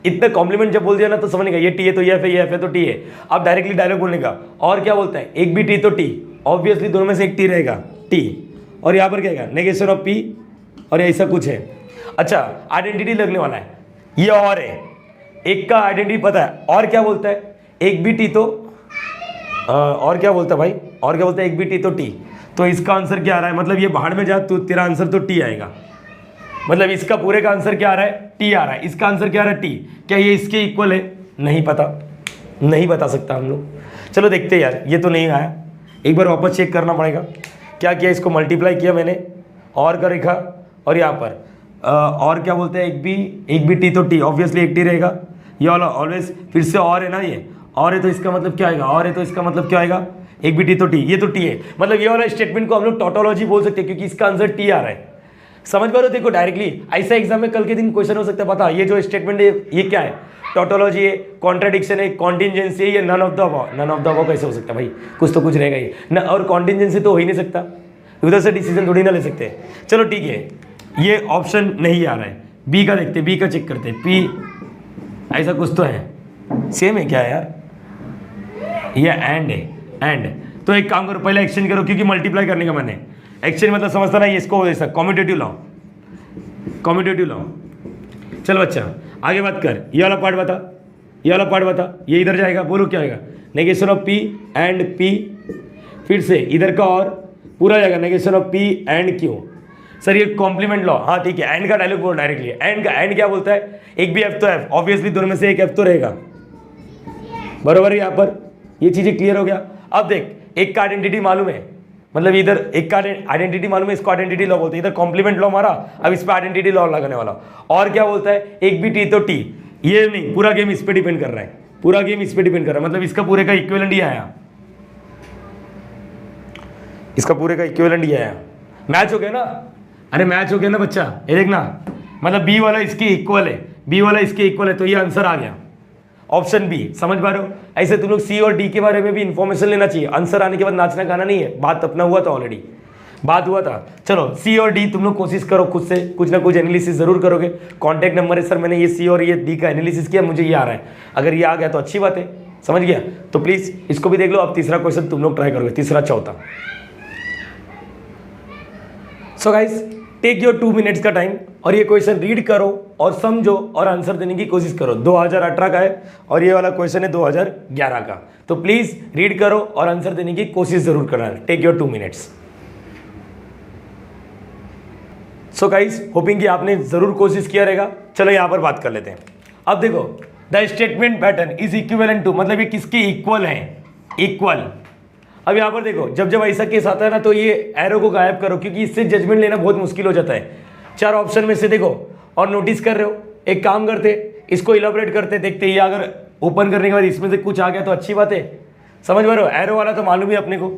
इतने कॉम्प्लीमेंट जब बोल दिया ना तो समझने का ये टी है तो ये एफ है, ये एफ है तो टी है। अब डायरेक्टली डायलॉग बोलने का, और क्या बोलता है, एक भी टी तो टी, ऑब्वियसली दोनों में से एक टी रहेगा टी। और यहाँ पर क्या है, नेगेशन ऑफ पी और ऐसा कुछ है। अच्छा आइडेंटिटी लगने वाला है, ये और है, एक का आइडेंटिटी पता है। और क्या बोलता है, एक भी टी तो और क्या बोलता है भाई, और क्या बोलता है, एक भी टी तो टी। तो इसका आंसर क्या आ रहा है, मतलब ये बाहर में जा तो तेरा आंसर तो टी आएगा। मतलब इसका पूरे का आंसर क्या आ रहा है, टी आ रहा है। इसका आंसर क्या आ रहा है, टी। क्या ये इसके इक्वल है, नहीं पता, नहीं बता सकता हम लोग। चलो देखते हैं यार, ये तो नहीं आया, एक बार वापस चेक करना पड़ेगा। क्या किया, इसको मल्टीप्लाई किया मैंने और का रेखा, और यहाँ पर और क्या बोलते हैं, एक भी टी तो टी, ऑब्वियसली एक टी रहेगा। ये वाला ऑलवेज फिर से और है ना, ये और है तो इसका मतलब क्या आएगा, और है तो इसका मतलब क्या आएगा, एक भी टी तो टी, ये तो टी है। मतलब ये वाला स्टेटमेंट को हम लोग टोटोलॉजी बोल सकते हैं क्योंकि इसका आंसर टी आ रहा है। समझ पा रहे हो, देखो डायरेक्टली ऐसा एग्जाम में कल के दिन क्वेश्चन हो सकता है, पता ये जो स्टेटमेंट है ये क्या है, टोटोलॉजी है, कॉन्ट्राडिक्शन है, कॉन्टिजेंसी है, ये none of the above. None of the above कैसे हो सकता है भाई, कुछ तो कुछ रहेगा ये न, और कॉन्टिजेंसी तो हो ही नहीं सकता, उधर से डिसीजन थोड़ी ना ले सकते। चलो ठीक है, ये ऑप्शन नहीं आ रहा है। बी का देखते, बी का चेक करते, पी ऐसा कुछ तो है, सेम है क्या यार, ये एंड है, एंड। तो एक काम करो, पहले एक्सचेंज करो, क्योंकि मल्टीप्लाई करने का मैंने एक्सचेंज मतलब समझता ना, इसको ऐसा कॉम्यूटेटिव लॉ, कॉम्यूटेटिव लॉ। चल बच्चा आगे बात कर, ये वाला पार्ट बता, ये वाला पार्ट बता, ये इधर जाएगा, बोलो क्या आएगा, negation of P and P, फिर से इधर का और पूरा जाएगा negation of P and Q. Sir ये कॉम्प्लीमेंट लॉ, हाँ ठीक है, एंड का डायलॉग बोलो डायरेक्टली, एंड का एंड क्या बोलता है, एक भी एफ तो एफ, ऑब्वियसली दोनों में से एक एफ तो रहेगा, बरोबर है यहाँ पर, ये चीजें क्लियर हो गया। अब देख एक का आइडेंटिटी मालूम है, मतलब इधर एक का आइडेंटिटी मालूम है, इसको आइडेंटिटी लॉ बोलते हैं, इधर कॉम्प्लीमेंट लॉ मारा, अब इस पर आइडेंटिटी लॉ लगाने वाला। और क्या बोलता है, एक भी टी तो टी, ये नहीं, पूरा गेम इस पे डिपेंड कर रहा है, पूरा गेम इस पे डिपेंड कर रहा है, मतलब इसका पूरे का इक्विवेलेंट ही आया, इसका पूरे का इक्विवेलेंट ही आया, मैच हो गया ना, अरे मैच हो गया ना बच्चा, ये देखना, मतलब बी वाला इसके इक्वल है, बी वाला इसके इक्वल है, तो ये आंसर आ गया, ऑप्शन बी। समझ पा रहे हो, ऐसे तुम लोग सी और डी के बारे में भी इंफॉर्मेशन लेना चाहिए, आंसर आने के बाद नाचना गाना नहीं है, बात अपना हुआ था ऑलरेडी, बात हुआ था। चलो सी और डी तुम लोग कोशिश करो खुद से, कुछ ना कुछ एनालिसिस जरूर करोगे, कॉन्टैक्ट नंबर है सर, मैंने ये सी और ये डी का एनालिसिस किया, मुझे ये आ रहा है, अगर ये आ गया तो अच्छी बात है, समझ गया, तो प्लीज इसको भी देख लो। अब तीसरा क्वेश्चन तुम लोग ट्राई करोगे, तीसरा चौथा। So guys take your 2 minutes का टाइम और ये क्वेश्चन रीड करो और समझो और आंसर देने की कोशिश करो। 2018 का है और ये वाला क्वेश्चन है 2011 का, तो प्लीज रीड करो और आंसर देने की कोशिश जरूर करना। Take your 2 minutes. So guys hoping कि आपने जरूर कोशिश किया रहेगा। चलो यहां पर बात कर लेते हैं। अब देखो the statement pattern is equivalent to, मतलब ये किसके इक्वल है, इक्वल। अब यहाँ पर देखो जब जब ऐसा केस आता है ना, तो ये एरो को गायब करो, क्योंकि इससे जजमेंट लेना बहुत मुश्किल हो जाता है। 4 ऑप्शन में से देखो और नोटिस कर रहे हो, एक काम करते इसको इलाबोरेट करते, देखते ये अगर ओपन करने के बाद इसमें से कुछ आ गया तो अच्छी बात है, समझ पा रहे हो। एरो वाला तो मालूम ही अपने को,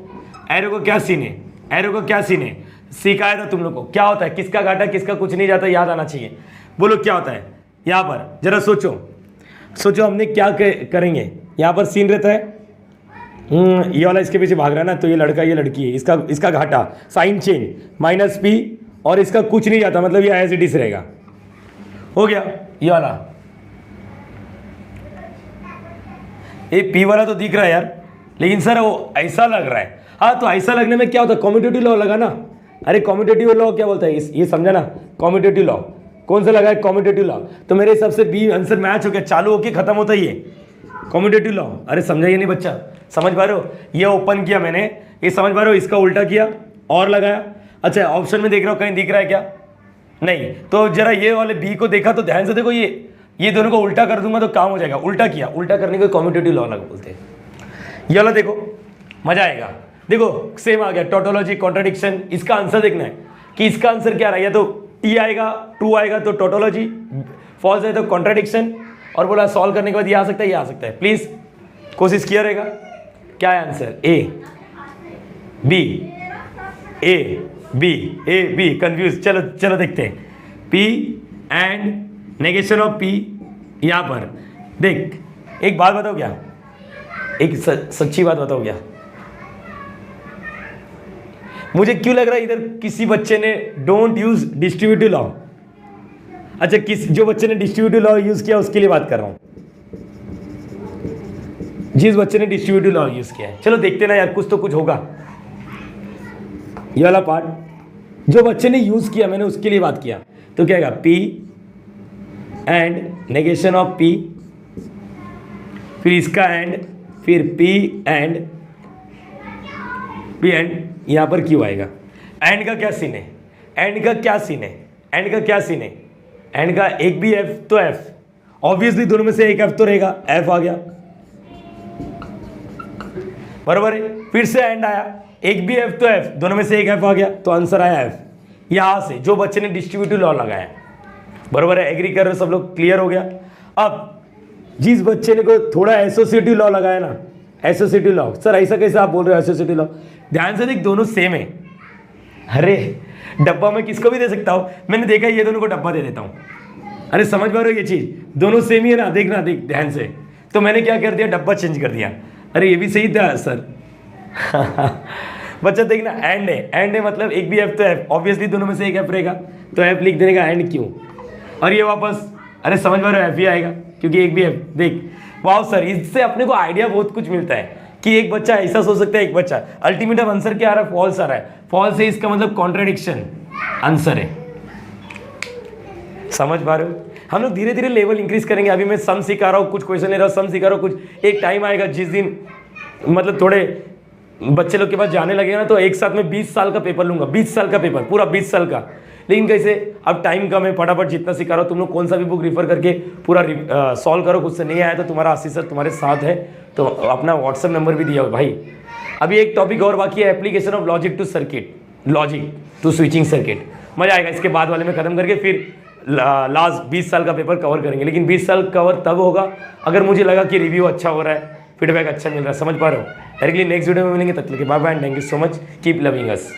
एरो को क्या सीन है, एरो को क्या सीन है, सिखाया था तुम लोग को क्या होता है, किसका घाटा किसका कुछ नहीं जाता, याद आना चाहिए। बोलो क्या होता है यहाँ पर, जरा सोचो सोचो हमने क्या करेंगे। यहाँ पर सीन रहता है, ये वाला इसके पीछे भाग रहा है ना, तो ये लड़का ये लड़की है, इसका घाटा साइन चेंज माइनस पी और इसका कुछ नहीं जाता, मतलब ये एज इट इज रहेगा। हो गया ये वाला, ये पी वाला तो दिख रहा है यार, लेकिन सर वो ऐसा लग रहा है। हाँ तो ऐसा लगने में क्या होता है, कम्यूटेटिव लॉ लगा ना। अरे कम्यूटेटिव लॉ क्या बोलता है, ये समझा ना, कम्यूटेटिव लॉ कौन सा लगा है, कम्यूटेटिव लॉ। तो मेरे हिसाब से बी आंसर मैच हो गया, चालू होके खत्म होता है ये कम्यूटेटिव लॉ। अरे समझा ये नहीं बच्चा, समझ पा रहे हो, ये ओपन किया मैंने, ये समझ पा रहे हो, इसका उल्टा किया और लगाया। अच्छा ऑप्शन में देख रहा हो कहीं दिख रहा है क्या, नहीं, तो जरा ये वाले बी को देखा तो ध्यान से देखो, ये दोनों को उल्टा कर दूंगा तो काम हो जाएगा। उल्टा किया, उल्टा करने को कम्यूटेटिव लॉ लगा बोलते हैं। ये वाला देखो मजा आएगा, देखो सेम आ गया, टोटोलॉजी कॉन्ट्राडिक्शन। इसका आंसर देखना है कि इसका आंसर क्या रहा है, या तो टी आएगा, 2 आएगा तो टोटोलॉजी, फॉल्स है तो कॉन्ट्राडिक्शन, और बोला सॉल्व करने के बाद ये आ सकता है, ये आ सकता है। प्लीज कोशिश किया रहेगा। क्या है answer, A B, A B, A B, confuse. चलो चलो देखते हैं, P and negation of P. यहां पर देख एक बात बताओ, क्या एक सच्ची बात बताओ, क्या मुझे क्यों लग रहा है इधर किसी बच्चे ने डोंट यूज डिस्ट्रीब्यूटिव लॉ। अच्छा जो बच्चे ने डिस्ट्रीब्यूटिव लॉ यूज किया उसके लिए बात कर रहा हूं, जिस बच्चे ने डिस्ट्रीब्यूटिव लॉ यूज किया है। चलो देखते ना यार, कुछ तो कुछ होगा। ये वाला पार्ट जो बच्चे ने यूज किया मैंने उसके लिए बात किया, तो क्या आएगा, P and negation of P, फिर इसका एंड, फिर पी एंड यहां पर क्यों आएगा। एंड का क्या सीन है, एंड का क्या सीन है, एंड का क्या सीन है, एंड का एक भी एफ तो एफ, ऑब्वियसली दोनों में से एक एफ तो रहेगा, एफ आ गया, बराबर है। फिर से एंड आया, एक भी एफ तो एफ, दोनों में से एक एफ आ गया, तो आंसर आया एफ। यहां से जो बच्चे ने डिस्ट्रीब्यूटिव लॉ लगाया, बराबर है, एग्री कर रहे हो सब लोग, क्लियर हो गया। अब जिस बच्चे ने को थोड़ा एसोसिएटिव लॉ लगाया ना, एसोसिएटिव लॉ, सर ऐसा कैसे आप बोल रहे हो एसोसिएटिव लॉ, ध्यान से देख दोनों सेम है। अरे डब्बा में किसको भी दे सकता हूं, मैंने देखा ये दोनों को डब्बा दे देता हूं। अरे समझ पा रहे हो ये चीज, दोनों सेम ही है ना, देखना देख ध्यान से। तो मैंने क्या कर दिया, डब्बा चेंज कर दिया। अरे ये भी सही था सर बच्चा देखना, एंड है मतलब एक भी एफ तो एफ, ऑब्वियसली दोनों में से एक एफ रहेगा, तो एफ लिख देने का एंड क्यों, और ये वापस, अरे समझ पा रहे हो एफ ही आएगा। क्योंकि एक भी है, देख वाह सर, इससे अपने को आइडिया बहुत कुछ मिलता है कि एक बच्चा ऐसा सोच सकता है, एक बच्चा अल्टीमेट आंसर क्या आ रहा है, फॉल्स आ रहा है। फॉल्स है इसका मतलब कॉन्ट्रडिक्शन आंसर है। समझ पा रहे हो? हम लोग धीरे धीरे लेवल इंक्रीज करेंगे। अभी मैं सम सिखा रहा हूँ, कुछ क्वेश्चन ले रहा हूँ, सम सिखा रहा हूँ, कुछ एक टाइम आएगा जिस दिन मतलब थोड़े बच्चे लोग के पास जाने लगेगा ना, तो एक साथ में 20 साल का पेपर लूंगा, 20 साल का पेपर, पूरा 20 साल का। लेकिन कैसे, अब टाइम कम है, फटाफट जितना सिखा रहा हूँ, तुम लोग कौन सा भी बुक रिफर करके पूरा सॉल्व करो। कुछ से नहीं आया तो तुम्हारा आशीष सर तुम्हारे साथ है, तो अपना व्हाट्सएप नंबर भी दिया हो भाई। अभी एक टॉपिक और बाकी है, application of logic to circuit, logic to switching circuit. मजा आएगा, इसके बाद वाले में खत्म करके फिर लास्ट 20 साल का पेपर कवर करेंगे। लेकिन 20 साल कवर तब होगा अगर मुझे लगा कि रिव्यू अच्छा हो रहा है, फीडबैक अच्छा मिल रहा है। समझ पा रहे हो? डायरेक्टली नेक्स्ट वीडियो में मिलेंगे, तब तक के bye bye and thank you so much, keep loving us.